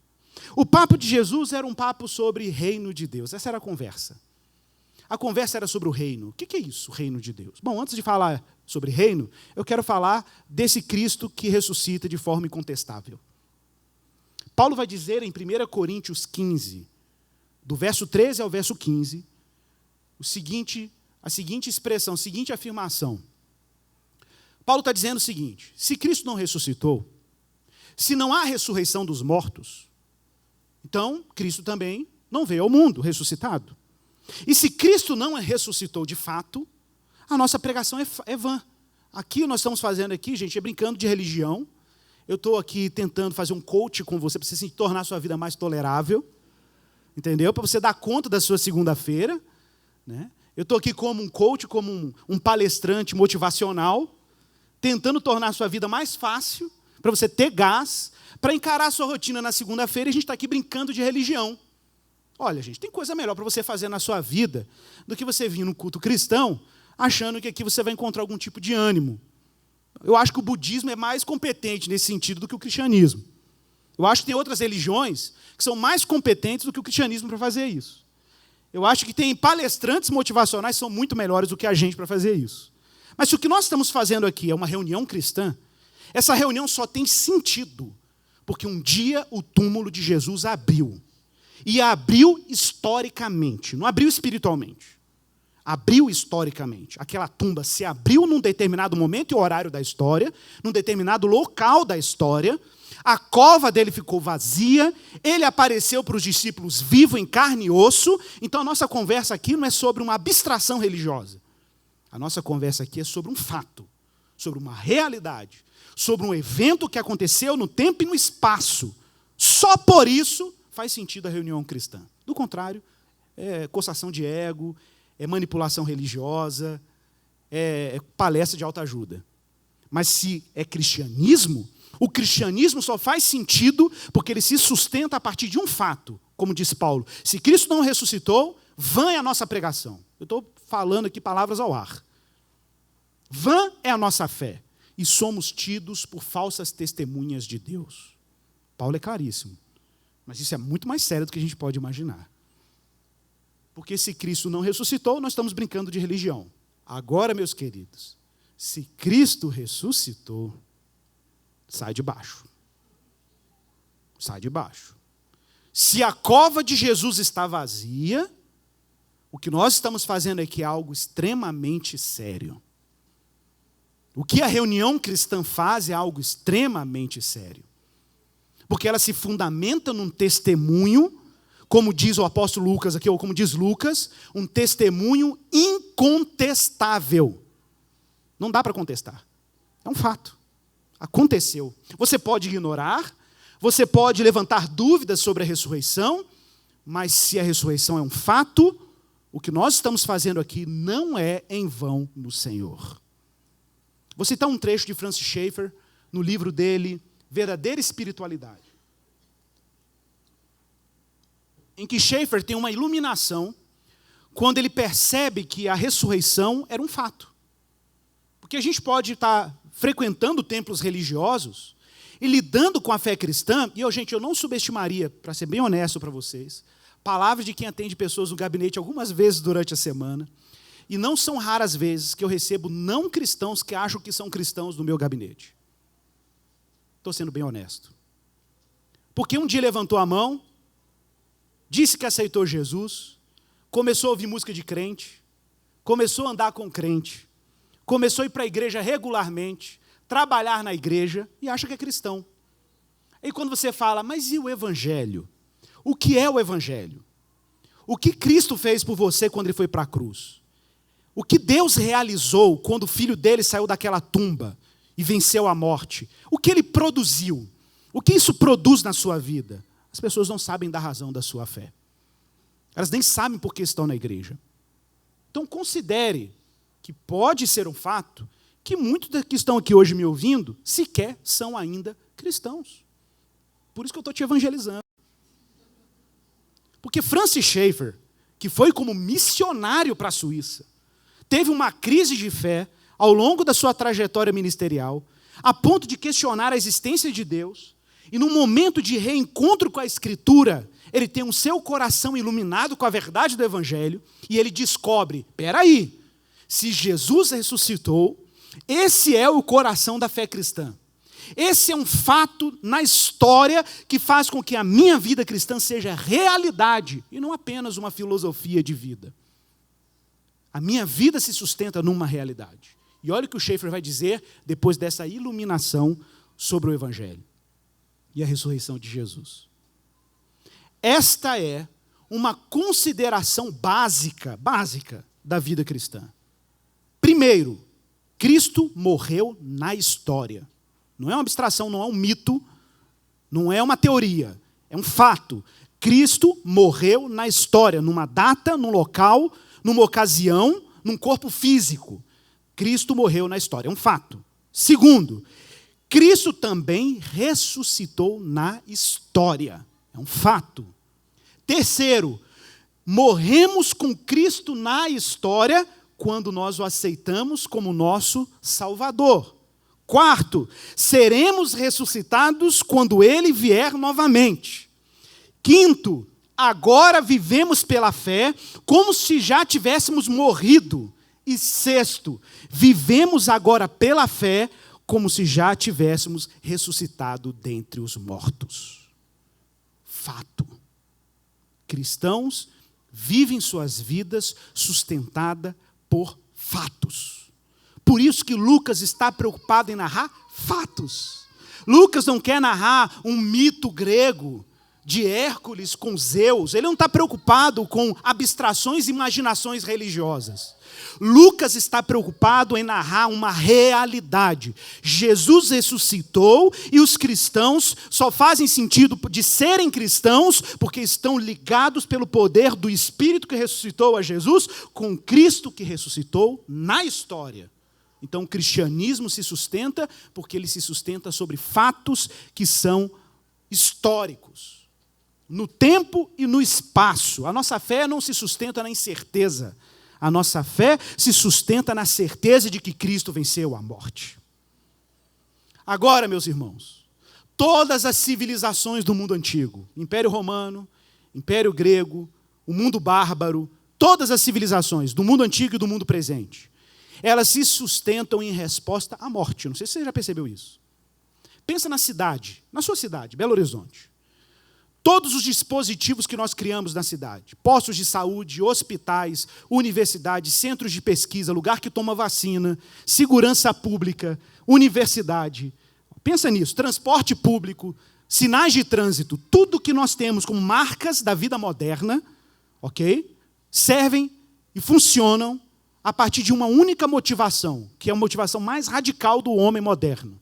O papo de Jesus era um papo sobre reino de Deus. Essa era a conversa. A conversa era sobre o reino. O que é isso, o reino de Deus? Bom, antes de falar sobre reino, eu quero falar desse Cristo que ressuscita de forma incontestável. Paulo vai dizer em 1 Coríntios 15, do verso 13 ao verso 15, a seguinte expressão, a seguinte afirmação. Paulo está dizendo o seguinte: se Cristo não ressuscitou, se não há ressurreição dos mortos, então Cristo também não veio ao mundo ressuscitado. E se Cristo não ressuscitou de fato, a nossa pregação é vã. Aqui nós estamos fazendo aqui, gente, é brincando de religião. Eu estou aqui tentando fazer um coach com você, para você se tornar a sua vida mais tolerável. Entendeu? Para você dar conta da sua segunda-feira. Né? Eu estou aqui como um coach, como um palestrante motivacional, tentando tornar a sua vida mais fácil, para você ter gás, para encarar a sua rotina na segunda-feira, e a gente está aqui brincando de religião. Olha, gente, tem coisa melhor para você fazer na sua vida do que você vir no culto cristão achando que aqui você vai encontrar algum tipo de ânimo. Eu acho que o budismo é mais competente nesse sentido do que o cristianismo. Eu acho que tem outras religiões que são mais competentes do que o cristianismo para fazer isso. Eu acho que tem palestrantes motivacionais que são muito melhores do que a gente para fazer isso. Mas se o que nós estamos fazendo aqui é uma reunião cristã, essa reunião só tem sentido porque um dia o túmulo de Jesus abriu. E abriu historicamente, não abriu espiritualmente. Abriu historicamente. Aquela tumba se abriu num determinado momento e horário da história, num determinado local da história. A cova dele ficou vazia, ele apareceu para os discípulos vivo em carne e osso. Então a nossa conversa aqui não é sobre uma abstração religiosa. A nossa conversa aqui é sobre um fato, sobre uma realidade, sobre um evento que aconteceu no tempo e no espaço. Só por isso faz sentido a reunião cristã. Do contrário, é coçação de ego, é manipulação religiosa, é palestra de autoajuda. Mas se é cristianismo, o cristianismo só faz sentido porque ele se sustenta a partir de um fato. Como disse Paulo, se Cristo não ressuscitou, vã é a nossa pregação. Eu estou falando aqui palavras ao ar. Vã é a nossa fé. E somos tidos por falsas testemunhas de Deus. Paulo é claríssimo. Mas isso é muito mais sério do que a gente pode imaginar. Porque se Cristo não ressuscitou, nós estamos brincando de religião. Agora, meus queridos, se Cristo ressuscitou, sai de baixo. Sai de baixo. Se a cova de Jesus está vazia, o que nós estamos fazendo aqui é algo extremamente sério. O que a reunião cristã faz é algo extremamente sério. Porque ela se fundamenta num testemunho, como diz o apóstolo Lucas aqui, ou como diz Lucas, um testemunho incontestável. Não dá para contestar. É um fato. Aconteceu. Você pode ignorar, Você pode levantar dúvidas sobre a ressurreição, mas se a ressurreição é um fato, o que nós estamos fazendo aqui não é em vão no Senhor. Vou citar um trecho de Francis Schaeffer, no livro dele, Verdadeira Espiritualidade, em que Schaeffer tem uma iluminação quando ele percebe que a ressurreição era um fato. Porque a gente pode estar frequentando templos religiosos e lidando com a fé cristã, e eu não subestimaria, para ser bem honesto para vocês, palavras de quem atende pessoas no gabinete algumas vezes durante a semana, e não são raras vezes que eu recebo não cristãos que acham que são cristãos no meu gabinete. Estou sendo bem honesto. Porque um dia levantou a mão, disse que aceitou Jesus, começou a ouvir música de crente, começou a andar com crente, começou a ir para a igreja regularmente, trabalhar na igreja e acha que é cristão. E quando você fala, mas e o evangelho? O que é o evangelho? O que Cristo fez por você quando ele foi para a cruz? O que Deus realizou quando o filho dele saiu daquela tumba e venceu a morte? O que ele produziu? O que isso produz na sua vida? As pessoas não sabem da razão da sua fé. Elas nem sabem por que estão na igreja. Então considere que pode ser um fato que muitos que estão aqui hoje me ouvindo sequer são ainda cristãos. Por isso que eu estou te evangelizando. Porque Francis Schaeffer, que foi como missionário para a Suíça, teve uma crise de fé ao longo da sua trajetória ministerial, a ponto de questionar a existência de Deus, e num momento de reencontro com a Escritura, ele tem o seu coração iluminado com a verdade do Evangelho, e ele descobre, espera aí, se Jesus ressuscitou, esse é o coração da fé cristã. Esse é um fato na história que faz com que a minha vida cristã seja realidade, e não apenas uma filosofia de vida. A minha vida se sustenta numa realidade. E olha o que o Schaeffer vai dizer depois dessa iluminação sobre o Evangelho e a ressurreição de Jesus. Esta é uma consideração básica da vida cristã. Primeiro, Cristo morreu na história. Não é uma abstração, não é um mito, não é uma teoria, é um fato. Cristo morreu na história, numa data, num local, numa ocasião, num corpo físico. Cristo morreu na história, é um fato. Segundo, Cristo também ressuscitou na história, é um fato. Terceiro, morremos com Cristo na história quando nós o aceitamos como nosso Salvador. Quarto, seremos ressuscitados quando ele vier novamente. Quinto, agora vivemos pela fé como se já tivéssemos morrido. E sexto, vivemos agora pela fé como se já tivéssemos ressuscitado dentre os mortos. Fato. Cristãos vivem suas vidas sustentada por fatos. Por isso que Lucas está preocupado em narrar fatos. Lucas não quer narrar um mito grego de Hércules com Zeus. Ele não está preocupado com abstrações e imaginações religiosas. Lucas está preocupado em narrar uma realidade. Jesus ressuscitou e os cristãos só fazem sentido de serem cristãos porque estão ligados pelo poder do Espírito que ressuscitou a Jesus com Cristo que ressuscitou na história. Então o cristianismo se sustenta porque ele se sustenta sobre fatos que são históricos. No tempo e no espaço. A nossa fé não se sustenta na incerteza. A nossa fé se sustenta na certeza de que Cristo venceu a morte. Agora, meus irmãos, todas as civilizações do mundo antigo, Império Romano, Império Grego, o mundo bárbaro, todas as civilizações do mundo antigo e do mundo presente, elas se sustentam em resposta à morte. Não sei se você já percebeu isso. Pensa na cidade, na sua cidade, Belo Horizonte. Todos os dispositivos que nós criamos na cidade, postos de saúde, hospitais, universidades, centros de pesquisa, lugar que toma vacina, segurança pública, universidade. Pensa nisso, transporte público, sinais de trânsito, tudo que nós temos como marcas da vida moderna, ok? Servem e funcionam a partir de uma única motivação, que é a motivação mais radical do homem moderno.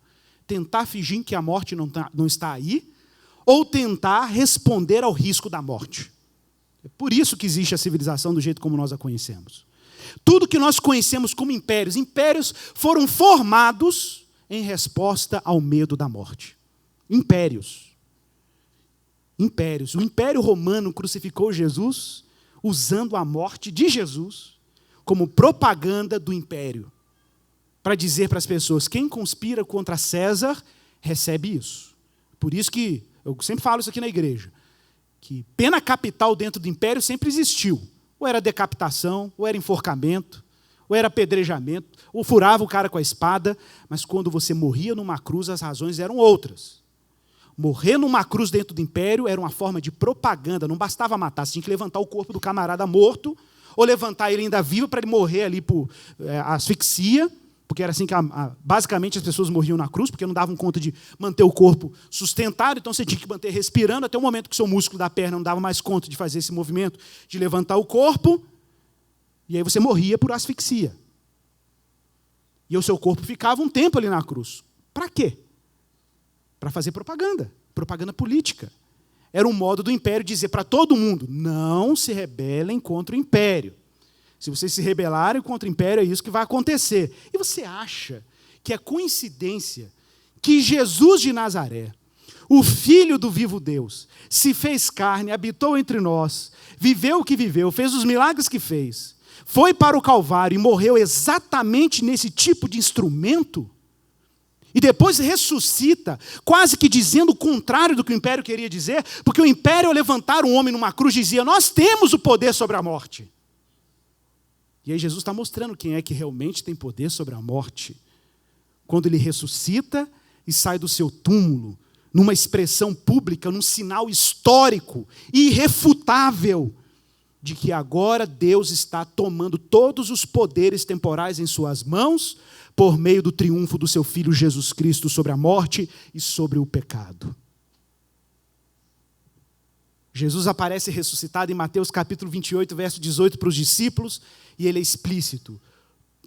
Tentar fingir que a morte não está aí, ou tentar responder ao risco da morte. É por isso que existe a civilização do jeito como nós a conhecemos. Tudo que nós conhecemos como impérios foram formados em resposta ao medo da morte. Impérios. O Império Romano crucificou Jesus usando a morte de Jesus como propaganda do império, para dizer para as pessoas, quem conspira contra César recebe isso. Por isso que, eu sempre falo isso aqui na igreja, que pena capital dentro do império sempre existiu. Ou era decapitação, ou era enforcamento, ou era apedrejamento, ou furava o cara com a espada, mas quando você morria numa cruz, as razões eram outras. Morrer numa cruz dentro do império era uma forma de propaganda, não bastava matar, você tinha que levantar o corpo do camarada morto, ou levantar ele ainda vivo para ele morrer ali por asfixia, porque era assim que basicamente as pessoas morriam na cruz, porque não davam conta de manter o corpo sustentado, então você tinha que manter respirando até o momento que o seu músculo da perna não dava mais conta de fazer esse movimento, de levantar o corpo, e aí você morria por asfixia. E o seu corpo ficava um tempo ali na cruz. Para quê? Para fazer propaganda política. Era um modo do império dizer para todo mundo, não se rebelem contra o império. Se vocês se rebelarem contra o império, é isso que vai acontecer. E você acha que é coincidência que Jesus de Nazaré, o Filho do vivo Deus, se fez carne, habitou entre nós, viveu o que viveu, fez os milagres que fez, foi para o Calvário e morreu exatamente nesse tipo de instrumento? E depois ressuscita, quase que dizendo o contrário do que o império queria dizer, porque o império, ao levantar um homem numa cruz, dizia, nós temos o poder sobre a morte. E aí Jesus está mostrando quem é que realmente tem poder sobre a morte. Quando ele ressuscita e sai do seu túmulo, numa expressão pública, num sinal histórico, irrefutável, de que agora Deus está tomando todos os poderes temporais em suas mãos, por meio do triunfo do seu Filho Jesus Cristo sobre a morte e sobre o pecado. Jesus aparece ressuscitado em Mateus capítulo 28, verso 18 para os discípulos, e ele é explícito.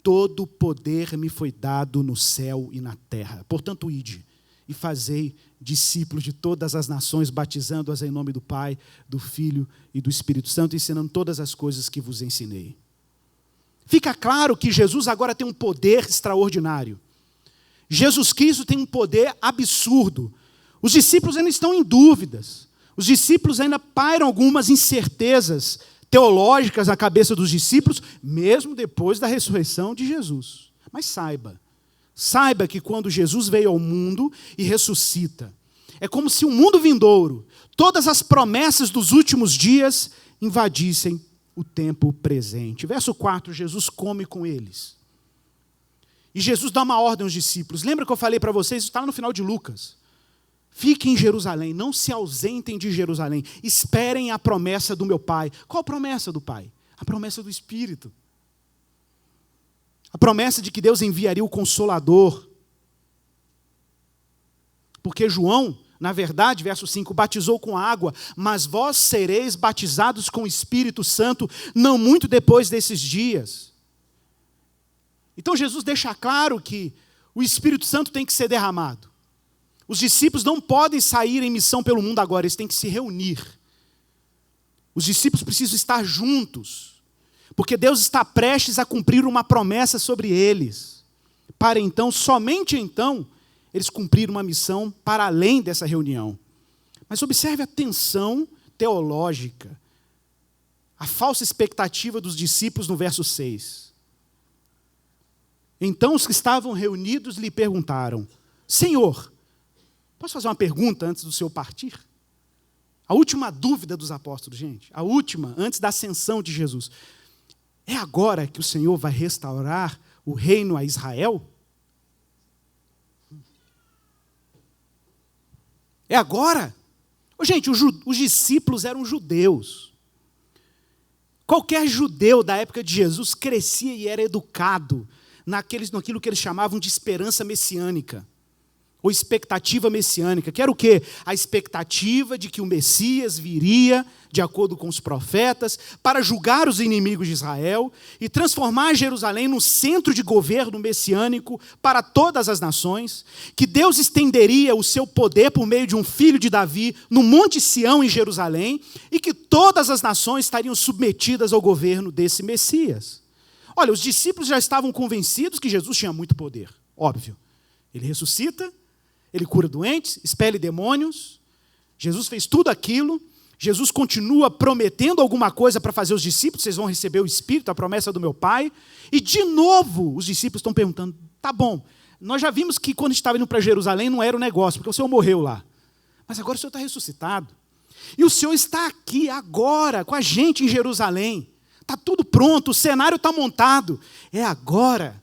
Todo poder me foi dado no céu e na terra. Portanto, ide e fazei discípulos de todas as nações, batizando-as em nome do Pai, do Filho e do Espírito Santo, ensinando todas as coisas que vos ensinei. Fica claro que Jesus agora tem um poder extraordinário. Jesus Cristo tem um poder absurdo. Os discípulos ainda estão em dúvidas. Os discípulos ainda pairam algumas incertezas teológicas na cabeça dos discípulos, mesmo depois da ressurreição de Jesus. Mas saiba que quando Jesus veio ao mundo e ressuscita, é como se o mundo vindouro, todas as promessas dos últimos dias invadissem o tempo presente. Verso 4, Jesus come com eles. E Jesus dá uma ordem aos discípulos. Lembra que eu falei para vocês, isso está no final de Lucas. Fiquem em Jerusalém, não se ausentem de Jerusalém. Esperem a promessa do meu Pai. Qual a promessa do Pai? A promessa do Espírito. A promessa de que Deus enviaria o Consolador. Porque João, na verdade, verso 5, batizou com água, mas vós sereis batizados com o Espírito Santo, não muito depois desses dias. Então Jesus deixa claro que o Espírito Santo tem que ser derramado. Os discípulos não podem sair em missão pelo mundo agora, eles têm que se reunir. Os discípulos precisam estar juntos, porque Deus está prestes a cumprir uma promessa sobre eles, para então, somente então, eles cumpriram uma missão para além dessa reunião. Mas observe a tensão teológica, a falsa expectativa dos discípulos no verso 6. Então os que estavam reunidos lhe perguntaram, Senhor, posso fazer uma pergunta antes do Senhor partir? A última dúvida dos apóstolos, gente, a última, antes da ascensão de Jesus. É agora que o Senhor vai restaurar o reino a Israel? É agora? Gente, os discípulos eram judeus. Qualquer judeu da época de Jesus crescia e era educado naquilo que eles chamavam de esperança messiânica. ou expectativa messiânica, que era o quê? A expectativa de que o Messias viria, de acordo com os profetas, para julgar os inimigos de Israel e transformar Jerusalém no centro de governo messiânico para todas as nações, que Deus estenderia o seu poder por meio de um filho de Davi no Monte Sião, em Jerusalém, e que todas as nações estariam submetidas ao governo desse Messias. Olha, os discípulos já estavam convencidos que Jesus tinha muito poder, óbvio. Ele ressuscita, ele cura doentes, expele demônios. Jesus fez tudo aquilo. Jesus continua prometendo alguma coisa para fazer os discípulos. Vocês vão receber o Espírito, a promessa do meu Pai. E de novo os discípulos estão perguntando, tá bom, nós já vimos que quando a gente estava indo para Jerusalém não era o negócio, porque o Senhor morreu lá. Mas agora o Senhor está ressuscitado. E o Senhor está aqui agora com a gente em Jerusalém. Está tudo pronto, o cenário está montado. É agora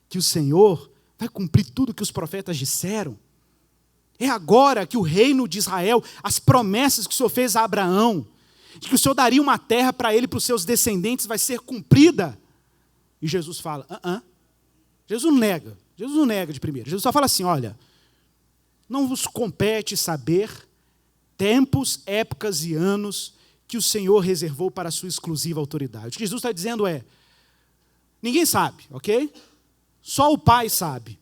que o Senhor vai cumprir tudo que os profetas disseram. É agora que o reino de Israel, as promessas que o Senhor fez a Abraão, de que o Senhor daria uma terra para ele e para os seus descendentes, vai ser cumprida. E Jesus fala, Jesus não nega. Jesus não nega de primeira. Jesus só fala assim, olha, não vos compete saber tempos, épocas e anos que o Senhor reservou para a sua exclusiva autoridade. O que Jesus está dizendo é, ninguém sabe, ok? Só o Pai sabe.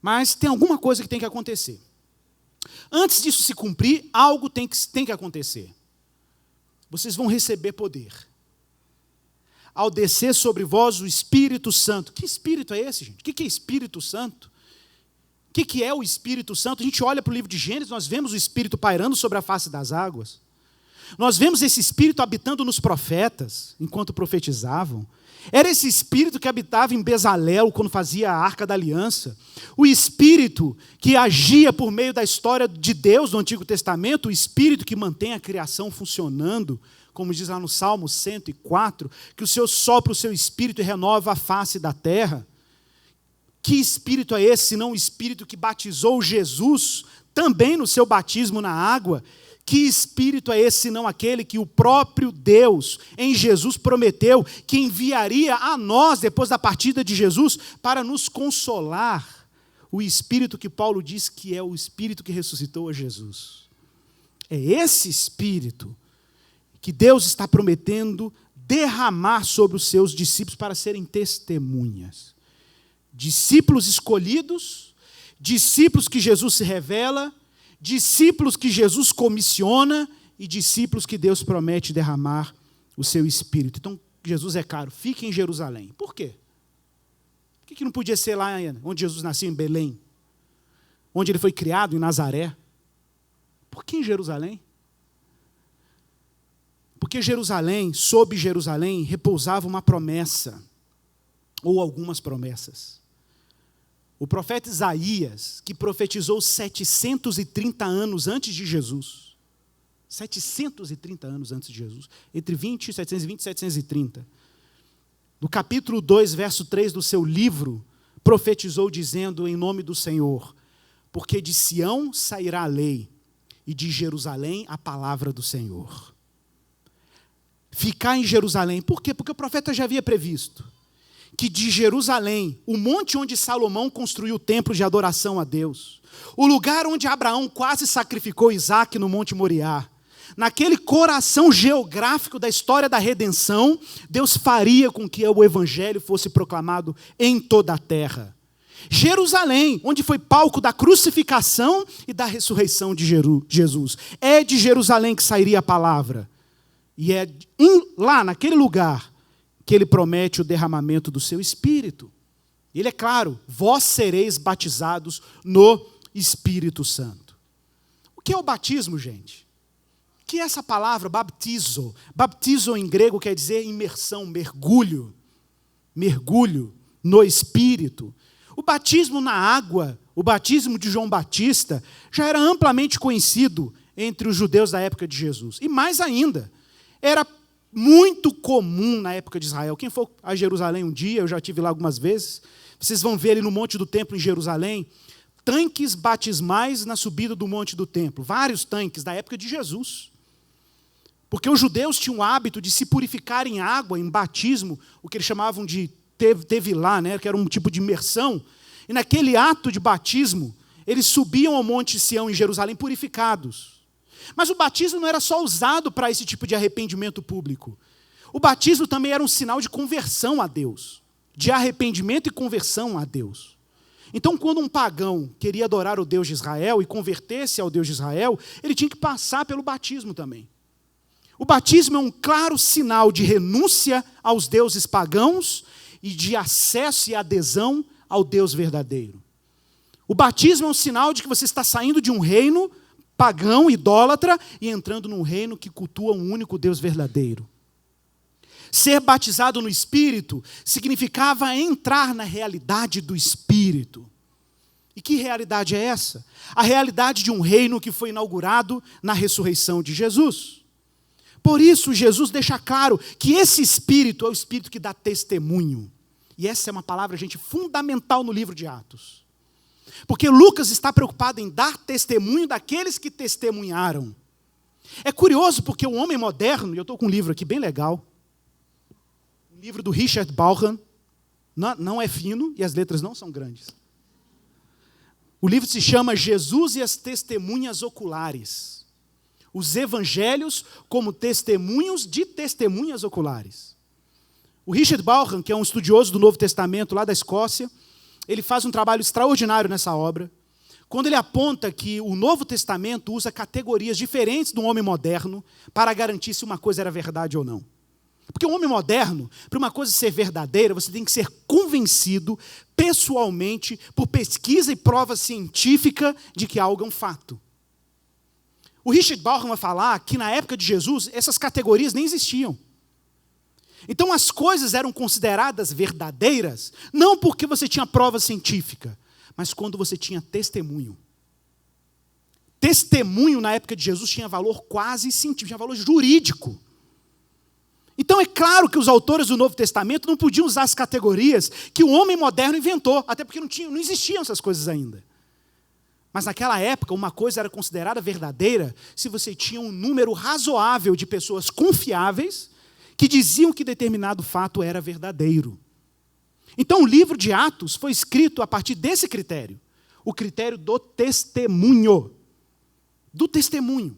Mas tem alguma coisa que tem que acontecer. Antes disso se cumprir, algo tem que acontecer. Vocês vão receber poder. Ao descer sobre vós o Espírito Santo. Que Espírito é esse, gente? O que é Espírito Santo? O que é o Espírito Santo? A gente olha para o livro de Gênesis, nós vemos o Espírito pairando sobre a face das águas. Nós vemos esse Espírito habitando nos profetas, enquanto profetizavam. Era esse Espírito que habitava em Bezalel, quando fazia a Arca da Aliança. O Espírito que agia por meio da história de Deus no Antigo Testamento, o Espírito que mantém a criação funcionando, como diz lá no Salmo 104, que o Senhor sopra o seu Espírito e renova a face da terra. Que Espírito é esse, senão o Espírito que batizou Jesus, também no seu batismo na água? Que Espírito é esse, senão aquele que o próprio Deus, em Jesus, prometeu que enviaria a nós, depois da partida de Jesus, para nos consolar? O Espírito que Paulo diz que é o Espírito que ressuscitou a Jesus. É esse Espírito que Deus está prometendo derramar sobre os seus discípulos para serem testemunhas. Discípulos escolhidos, discípulos que Jesus se revela, discípulos que Jesus comissiona e discípulos que Deus promete derramar o seu Espírito. Então, Jesus é caro, fique em Jerusalém. Por quê? Por que não podia ser lá onde Jesus nasceu, em Belém? Onde ele foi criado, em Nazaré? Por que em Jerusalém? Porque Jerusalém, sob Jerusalém, repousava uma promessa, ou algumas promessas. O profeta Isaías, que profetizou 730 anos antes de Jesus, 730 anos antes de Jesus, entre 720 e 730, no capítulo 2, verso 3 do seu livro, profetizou dizendo em nome do Senhor, porque de Sião sairá a lei, e de Jerusalém a palavra do Senhor. Ficar em Jerusalém, por quê? Porque o profeta já havia previsto que de Jerusalém, o monte onde Salomão construiu o templo de adoração a Deus, o lugar onde Abraão quase sacrificou Isaque no Monte Moriá, naquele coração geográfico da história da redenção, Deus faria com que o evangelho fosse proclamado em toda a terra. Jerusalém, onde foi palco da crucificação e da ressurreição de Jesus. É de Jerusalém que sairia a palavra. E é lá, naquele lugar, que ele promete o derramamento do seu Espírito. Ele é claro, vós sereis batizados no Espírito Santo. O que é o batismo, gente? O que é essa palavra, baptizo? Baptizo em grego quer dizer imersão, mergulho. Mergulho no Espírito. O batismo na água, o batismo de João Batista, já era amplamente conhecido entre os judeus da época de Jesus. E mais ainda, era muito comum na época de Israel. Quem for a Jerusalém um dia, eu já estive lá algumas vezes, vocês vão ver ali no Monte do Templo em Jerusalém, tanques batismais na subida do Monte do Templo. Vários tanques da época de Jesus. Porque os judeus tinham o hábito de se purificar em água, em batismo, o que eles chamavam de tevilá, né, que era um tipo de imersão. E naquele ato de batismo, eles subiam ao Monte Sião em Jerusalém purificados. Mas o batismo não era só usado para esse tipo de arrependimento público. O batismo também era um sinal de conversão a Deus, de arrependimento e conversão a Deus. Então, quando um pagão queria adorar o Deus de Israel e converter-se ao Deus de Israel, ele tinha que passar pelo batismo também. O batismo é um claro sinal de renúncia aos deuses pagãos e de acesso e adesão ao Deus verdadeiro. O batismo é um sinal de que você está saindo de um reino pagão, idólatra, e entrando num reino que cultua um único Deus verdadeiro. Ser batizado no Espírito significava entrar na realidade do Espírito. E que realidade é essa? A realidade de um reino que foi inaugurado na ressurreição de Jesus. Por isso, Jesus deixa claro que esse Espírito é o Espírito que dá testemunho. E essa é uma palavra, gente, fundamental no livro de Atos. Porque Lucas está preocupado em dar testemunho daqueles que testemunharam. É curioso porque o homem moderno, e eu estou com um livro aqui bem legal, um livro do Richard Bauckham, não é fino e as letras não são grandes. O livro se chama Jesus e as Testemunhas Oculares. Os Evangelhos como testemunhos de testemunhas oculares. O Richard Bauckham, que é um estudioso do Novo Testamento lá da Escócia, ele faz um trabalho extraordinário nessa obra, quando ele aponta que o Novo Testamento usa categorias diferentes do homem moderno para garantir se uma coisa era verdade ou não. Porque o homem moderno, para uma coisa ser verdadeira, você tem que ser convencido pessoalmente, por pesquisa e prova científica, de que algo é um fato. O Richard Bauckham vai falar que na época de Jesus, essas categorias nem existiam. Então as coisas eram consideradas verdadeiras, não porque você tinha prova científica, mas quando você tinha testemunho. Testemunho na época de Jesus tinha valor quase científico, tinha valor jurídico. Então é claro que os autores do Novo Testamento não podiam usar as categorias que o homem moderno inventou, até porque não existiam essas coisas ainda. Mas naquela época, uma coisa era considerada verdadeira se você tinha um número razoável de pessoas confiáveis que diziam que determinado fato era verdadeiro. Então o livro de Atos foi escrito a partir desse critério, o critério do testemunho. Do testemunho.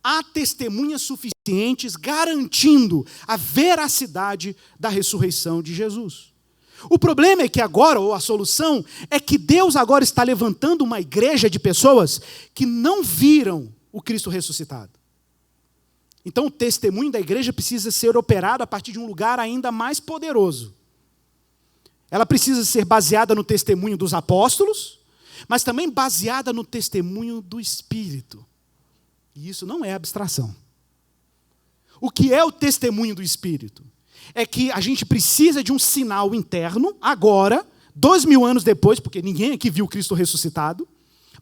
Há testemunhas suficientes garantindo a veracidade da ressurreição de Jesus. O problema é que agora, ou a solução, é que Deus agora está levantando uma igreja de pessoas que não viram o Cristo ressuscitado. Então o testemunho da igreja precisa ser operado a partir de um lugar ainda mais poderoso. Ela precisa ser baseada no testemunho dos apóstolos, mas também baseada no testemunho do Espírito. E isso não é abstração. O que é o testemunho do Espírito? É que a gente precisa de um sinal interno, agora, 2000 anos depois, porque ninguém aqui viu Cristo ressuscitado,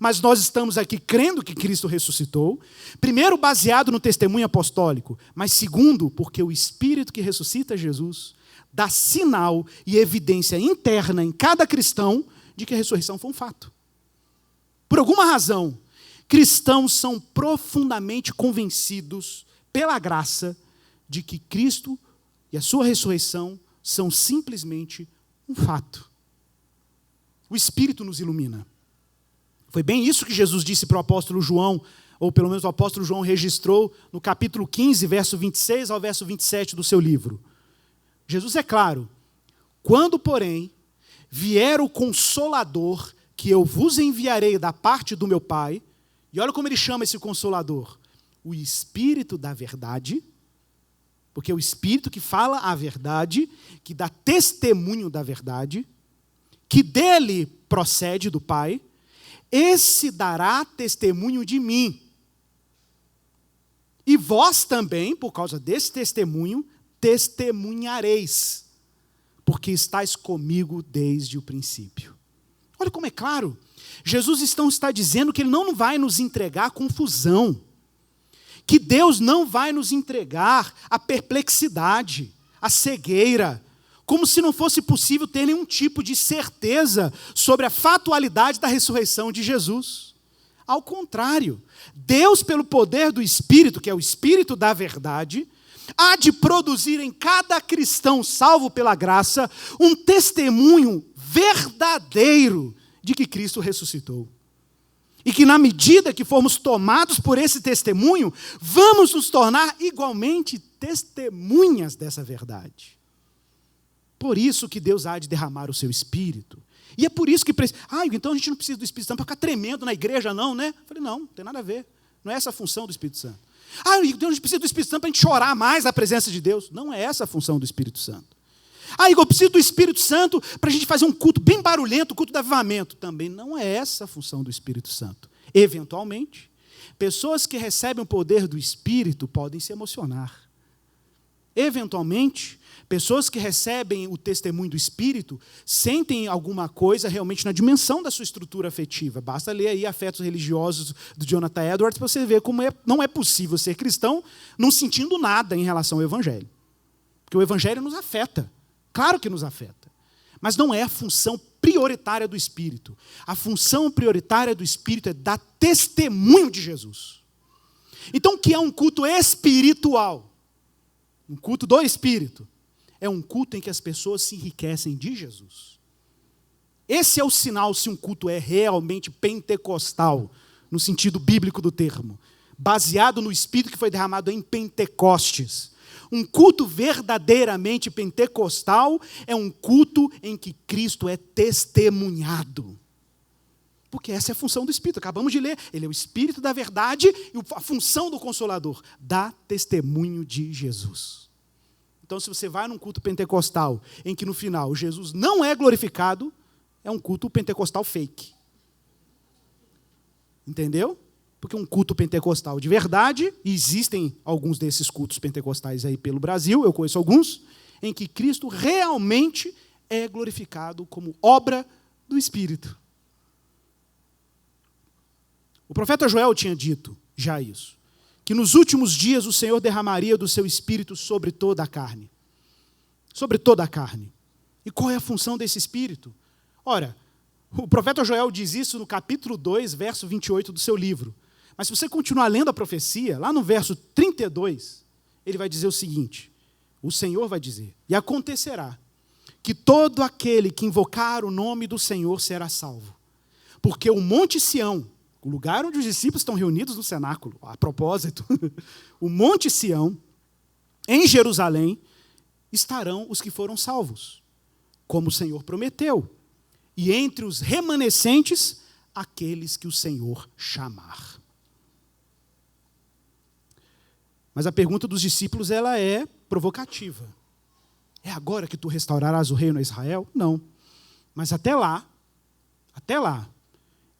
mas nós estamos aqui crendo que Cristo ressuscitou, primeiro baseado no testemunho apostólico, mas segundo, porque o Espírito que ressuscita Jesus dá sinal e evidência interna em cada cristão de que a ressurreição foi um fato. Por alguma razão, cristãos são profundamente convencidos pela graça de que Cristo e a sua ressurreição são simplesmente um fato. O Espírito nos ilumina. Foi bem isso que Jesus disse para o apóstolo João, ou pelo menos o apóstolo João registrou no capítulo 15, verso 26 ao verso 27 do seu livro. Jesus é claro: quando, porém, vier o Consolador, que eu vos enviarei da parte do meu Pai, e olha como ele chama esse Consolador, o Espírito da verdade, porque é o Espírito que fala a verdade, que dá testemunho da verdade, que dele procede do Pai, esse dará testemunho de mim. E vós também, por causa desse testemunho, testemunhareis, porque estáis comigo desde o princípio. Olha como é claro. Jesus então está dizendo que ele não vai nos entregar a confusão, que Deus não vai nos entregar a perplexidade, a cegueira, como se não fosse possível ter nenhum tipo de certeza sobre a fatualidade da ressurreição de Jesus. Ao contrário, Deus, pelo poder do Espírito, que é o Espírito da verdade, há de produzir em cada cristão salvo pela graça um testemunho verdadeiro de que Cristo ressuscitou. E que na medida que formos tomados por esse testemunho, vamos nos tornar igualmente testemunhas dessa verdade. Por isso que Deus há de derramar o seu Espírito. E é por isso que precisa. Então a gente não precisa do Espírito Santo para ficar tremendo na igreja, não, né? Eu falei, não tem nada a ver. Não é essa a função do Espírito Santo. Então a gente precisa do Espírito Santo para a gente chorar mais na presença de Deus. Não é essa a função do Espírito Santo. Eu preciso do Espírito Santo para a gente fazer um culto bem barulhento, o culto do avivamento. Também não é essa a função do Espírito Santo. Eventualmente, pessoas que recebem o poder do Espírito podem se emocionar. Eventualmente, pessoas que recebem o testemunho do Espírito sentem alguma coisa realmente na dimensão da sua estrutura afetiva. Basta ler aí Afetos Religiosos do Jonathan Edwards para você ver como não é possível ser cristão não sentindo nada em relação ao Evangelho. Porque o Evangelho nos afeta. Claro que nos afeta. Mas não é a função prioritária do Espírito. A função prioritária do Espírito é dar testemunho de Jesus. Então, o que é um culto espiritual? Um culto do Espírito. É um culto em que as pessoas se enriquecem de Jesus. Esse é o sinal se um culto é realmente pentecostal, no sentido bíblico do termo. Baseado no Espírito que foi derramado em Pentecostes. Um culto verdadeiramente pentecostal é um culto em que Cristo é testemunhado. Porque essa é a função do Espírito. Acabamos de ler. Ele é o Espírito da verdade e a função do Consolador. Dar testemunho de Jesus. Então, se você vai num culto pentecostal em que no final Jesus não é glorificado, é um culto pentecostal fake. Entendeu? Porque um culto pentecostal de verdade, e existem alguns desses cultos pentecostais aí pelo Brasil, eu conheço alguns, em que Cristo realmente é glorificado como obra do Espírito. O profeta Joel tinha dito já isso, que nos últimos dias o Senhor derramaria do seu Espírito sobre toda a carne. Sobre toda a carne. E qual é a função desse Espírito? Ora, o profeta Joel diz isso no capítulo 2, verso 28 do seu livro. Mas se você continuar lendo a profecia, lá no verso 32, ele vai dizer o seguinte, o Senhor vai dizer, e acontecerá que todo aquele que invocar o nome do Senhor será salvo. Porque o Monte Sião, o lugar onde os discípulos estão reunidos no cenáculo, a propósito, o Monte Sião, em Jerusalém, estarão os que foram salvos, como o Senhor prometeu, e entre os remanescentes, aqueles que o Senhor chamar. Mas a pergunta dos discípulos ela é provocativa. É agora que tu restaurarás o reino a Israel? Não. Mas até lá,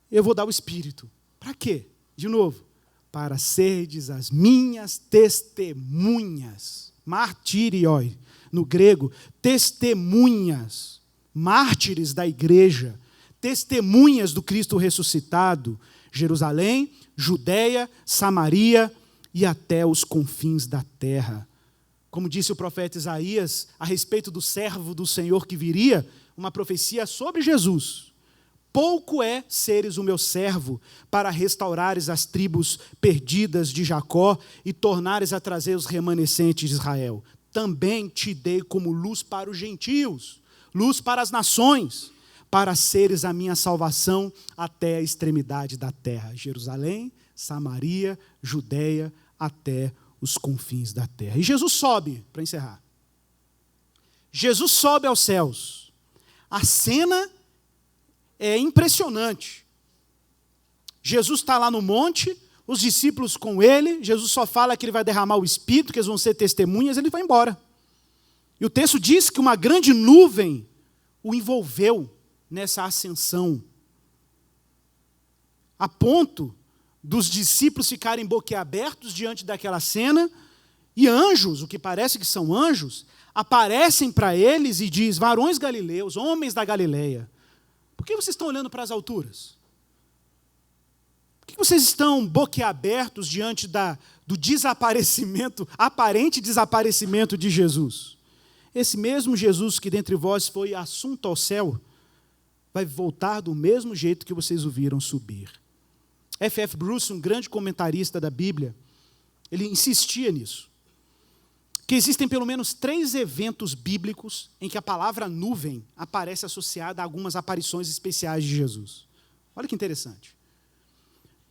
eu vou dar o Espírito. Para quê? De novo, para serdes as minhas testemunhas. Martirioi, no grego, testemunhas, mártires da igreja, testemunhas do Cristo ressuscitado, Jerusalém, Judeia, Samaria e até os confins da terra. Como disse o profeta Isaías, a respeito do servo do Senhor que viria, uma profecia sobre Jesus. Pouco é seres o meu servo para restaurares as tribos perdidas de Jacó e tornares a trazer os remanescentes de Israel. Também te dei como luz para os gentios, luz para as nações, para seres a minha salvação até a extremidade da terra. Jerusalém, Samaria, Judeia, até os confins da terra. E Jesus sobe, para encerrar. Jesus sobe aos céus. A cena é impressionante. Jesus está lá no monte, os discípulos com ele, Jesus só fala que ele vai derramar o Espírito, que eles vão ser testemunhas, ele vai embora. E o texto diz que uma grande nuvem o envolveu nessa ascensão, a ponto dos discípulos ficarem boquiabertos diante daquela cena, e anjos, o que parece que são anjos, aparecem para eles e diz, varões galileus, homens da Galileia, por que vocês estão olhando para as alturas? Por que vocês estão boquiabertos diante do desaparecimento, aparente desaparecimento de Jesus? Esse mesmo Jesus que dentre vós foi assunto ao céu, vai voltar do mesmo jeito que vocês o viram subir. F.F. Bruce, um grande comentarista da Bíblia, ele insistia nisso. Que existem pelo menos 3 eventos bíblicos em que a palavra nuvem aparece associada a algumas aparições especiais de Jesus. Olha que interessante.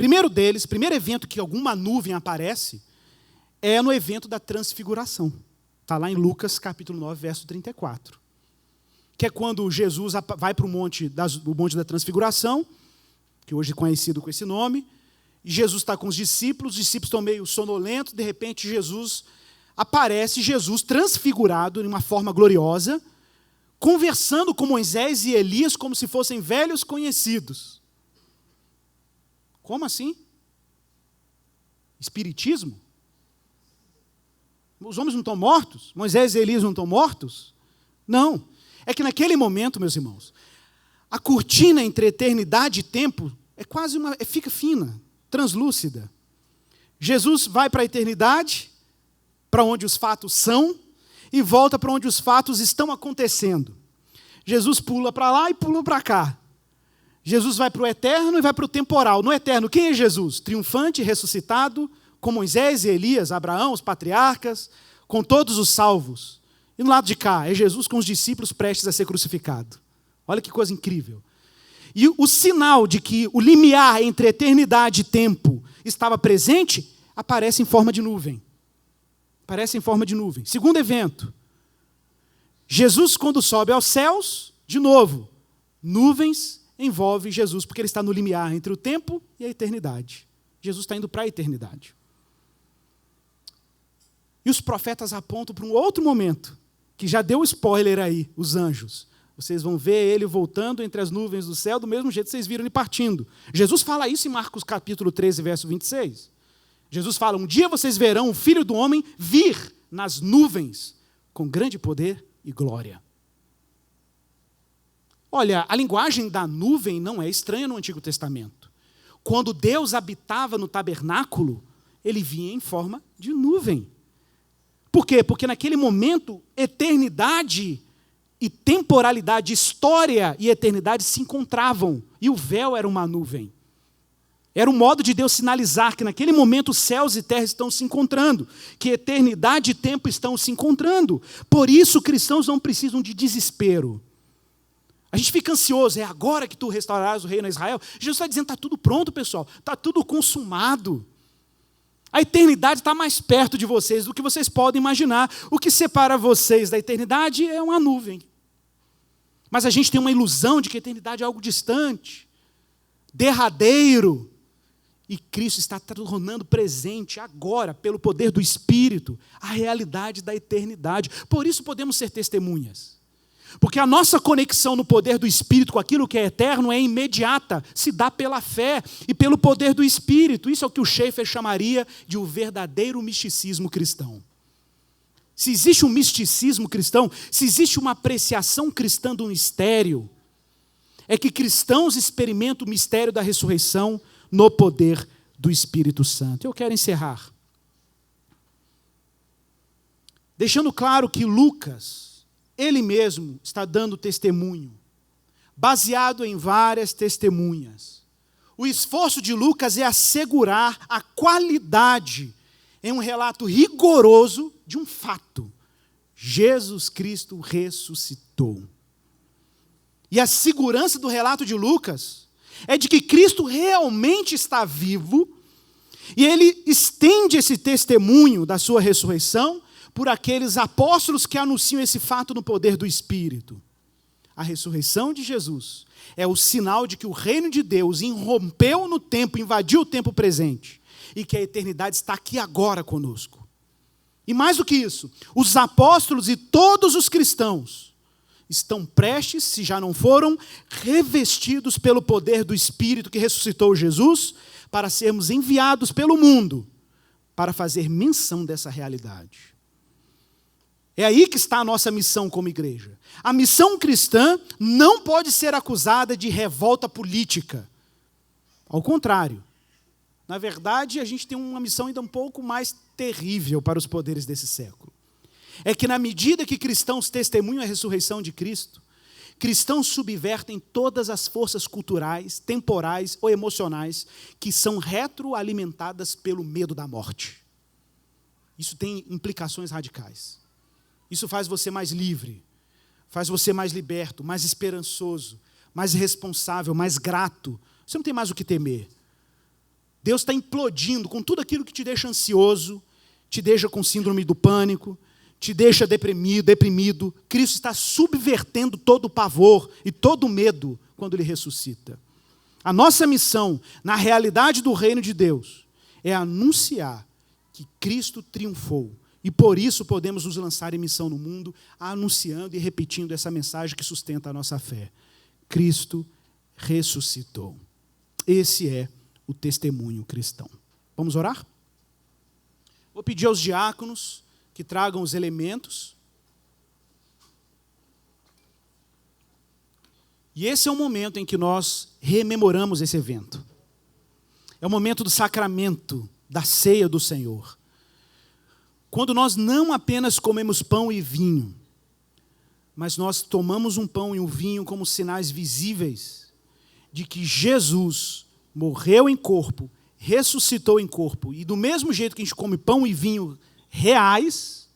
Primeiro deles, primeiro evento que alguma nuvem aparece, é no evento da transfiguração. Está lá em Lucas capítulo 9, verso 34. Que é quando Jesus vai para o monte da transfiguração, que hoje é conhecido com esse nome, e Jesus está com os discípulos estão meio sonolentos, de repente aparece Jesus transfigurado em uma forma gloriosa, conversando com Moisés e Elias como se fossem velhos conhecidos. Como assim? Espiritismo? Os homens não estão mortos? Moisés e Elias não estão mortos? Não. É que naquele momento, meus irmãos, a cortina entre eternidade e tempo fica fina, translúcida. Jesus vai para a eternidade, para onde os fatos são, e volta para onde os fatos estão acontecendo. Jesus pula para lá e pula para cá. Jesus vai para o eterno e vai para o temporal. No eterno, quem é Jesus? Triunfante, ressuscitado, com Moisés e Elias, Abraão, os patriarcas, com todos os salvos. E no lado de cá, é Jesus com os discípulos prestes a ser crucificado. Olha que coisa incrível. E o sinal de que o limiar entre eternidade e tempo estava presente, aparece em forma de nuvem. Aparece em forma de nuvem. Segundo evento, Jesus, quando sobe aos céus, de novo, nuvens envolvem Jesus, porque ele está no limiar entre o tempo e a eternidade. Jesus está indo para a eternidade. E os profetas apontam para um outro momento, que já deu spoiler aí, os anjos. Vocês vão ver ele voltando entre as nuvens do céu, do mesmo jeito que vocês viram ele partindo. Jesus fala isso em Marcos capítulo 13, verso 26. Jesus fala, um dia vocês verão o Filho do Homem vir nas nuvens, com grande poder e glória. Olha, a linguagem da nuvem não é estranha no Antigo Testamento. Quando Deus habitava no tabernáculo, ele vinha em forma de nuvem. Por quê? Porque naquele momento, eternidade e temporalidade, história e eternidade se encontravam. E o véu era uma nuvem. Era um modo de Deus sinalizar que naquele momento os céus e terra estão se encontrando, que eternidade e tempo estão se encontrando. Por isso, cristãos não precisam de desespero. A gente fica ansioso, é agora que tu restaurarás o reino a Israel? Jesus está dizendo, está tudo pronto, pessoal, está tudo consumado. A eternidade está mais perto de vocês do que vocês podem imaginar. O que separa vocês da eternidade é uma nuvem. Mas a gente tem uma ilusão de que a eternidade é algo distante, derradeiro. E Cristo está tornando presente agora, pelo poder do Espírito, a realidade da eternidade. Por isso podemos ser testemunhas. Porque a nossa conexão no poder do Espírito com aquilo que é eterno é imediata, se dá pela fé e pelo poder do Espírito. Isso é o que o Schaeffer chamaria de o verdadeiro misticismo cristão. Se existe um misticismo cristão, se existe uma apreciação cristã do mistério, é que cristãos experimentam o mistério da ressurreição no poder do Espírito Santo. Eu quero encerrar deixando claro que Lucas, ele mesmo está dando testemunho, baseado em várias testemunhas. O esforço de Lucas é assegurar a qualidade em um relato rigoroso de um fato. Jesus Cristo ressuscitou. E a segurança do relato de Lucas é de que Cristo realmente está vivo, e ele estende esse testemunho da sua ressurreição por aqueles apóstolos que anunciam esse fato no poder do Espírito. A ressurreição de Jesus é o sinal de que o reino de Deus irrompeu no tempo, invadiu o tempo presente, e que a eternidade está aqui agora conosco. E mais do que isso, os apóstolos e todos os cristãos estão prestes, se já não foram, revestidos pelo poder do Espírito que ressuscitou Jesus, para sermos enviados pelo mundo para fazer menção dessa realidade. É aí que está a nossa missão como igreja. A missão cristã não pode ser acusada de revolta política. Ao contrário. Na verdade, a gente tem uma missão ainda um pouco mais terrível para os poderes desse século. É que na medida que cristãos testemunham a ressurreição de Cristo, cristãos subvertem todas as forças culturais, temporais ou emocionais que são retroalimentadas pelo medo da morte. Isso tem implicações radicais. Isso faz você mais livre, faz você mais liberto, mais esperançoso, mais responsável, mais grato. Você não tem mais o que temer. Deus está implodindo com tudo aquilo que te deixa ansioso, te deixa com síndrome do pânico, te deixa deprimido. Cristo está subvertendo todo o pavor e todo o medo quando Ele ressuscita. A nossa missão, na realidade do reino de Deus, é anunciar que Cristo triunfou. E por isso podemos nos lançar em missão no mundo, anunciando e repetindo essa mensagem que sustenta a nossa fé. Cristo ressuscitou. Esse é o testemunho cristão. Vamos orar? Vou pedir aos diáconos que tragam os elementos. E esse é o momento em que nós rememoramos esse evento. É o momento do sacramento, da ceia do Senhor. Quando nós não apenas comemos pão e vinho, mas nós tomamos um pão e um vinho como sinais visíveis de que Jesus morreu em corpo, ressuscitou em corpo, e do mesmo jeito que a gente come pão e vinho reais,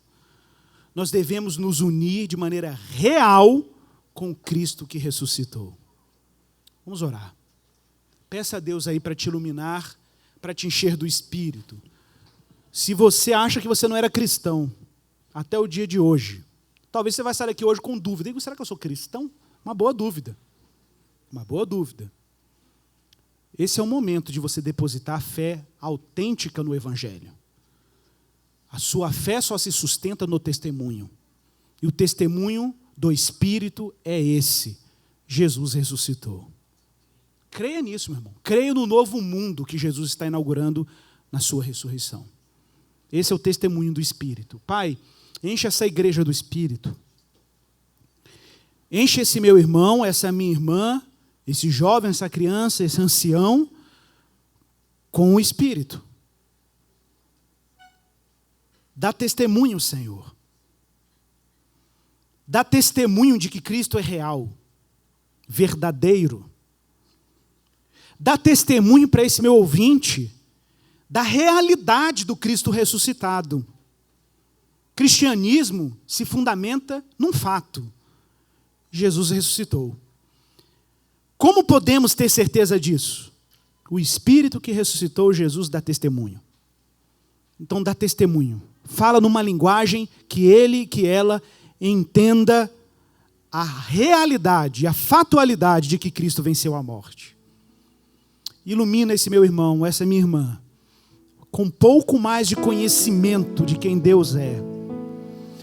nós devemos nos unir de maneira real com Cristo que ressuscitou. Vamos orar. Peça a Deus aí para te iluminar, para te encher do Espírito. Se você acha que você não era cristão até o dia de hoje, talvez você vai sair daqui hoje com dúvida. Será que eu sou cristão? Uma boa dúvida. Uma boa dúvida. Esse é o momento de você depositar a fé autêntica no Evangelho. A sua fé só se sustenta no testemunho. E o testemunho do Espírito é esse: Jesus ressuscitou. Creia nisso, meu irmão. Creia no novo mundo que Jesus está inaugurando na sua ressurreição. Esse é o testemunho do Espírito. Pai, enche essa igreja do Espírito. Enche esse meu irmão, essa minha irmã, esse jovem, essa criança, esse ancião, com o Espírito. Dá testemunho, Senhor. Dá testemunho de que Cristo é real, verdadeiro. Dá testemunho para esse meu ouvinte da realidade do Cristo ressuscitado. Cristianismo se fundamenta num fato: Jesus ressuscitou. Como podemos ter certeza disso? O Espírito que ressuscitou Jesus dá testemunho. Então dá testemunho. Fala numa linguagem que ele, que ela entenda a realidade, a fatualidade de que Cristo venceu a morte. Ilumina esse meu irmão, essa minha irmã, com um pouco mais de conhecimento de quem Deus é,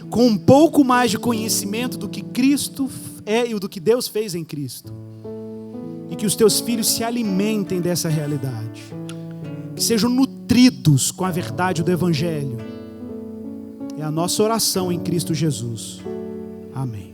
com um pouco mais de conhecimento do que Cristo é e do que Deus fez em Cristo. E que os teus filhos se alimentem dessa realidade, que sejam nutridos com a verdade do Evangelho. É a nossa oração em Cristo Jesus. Amém.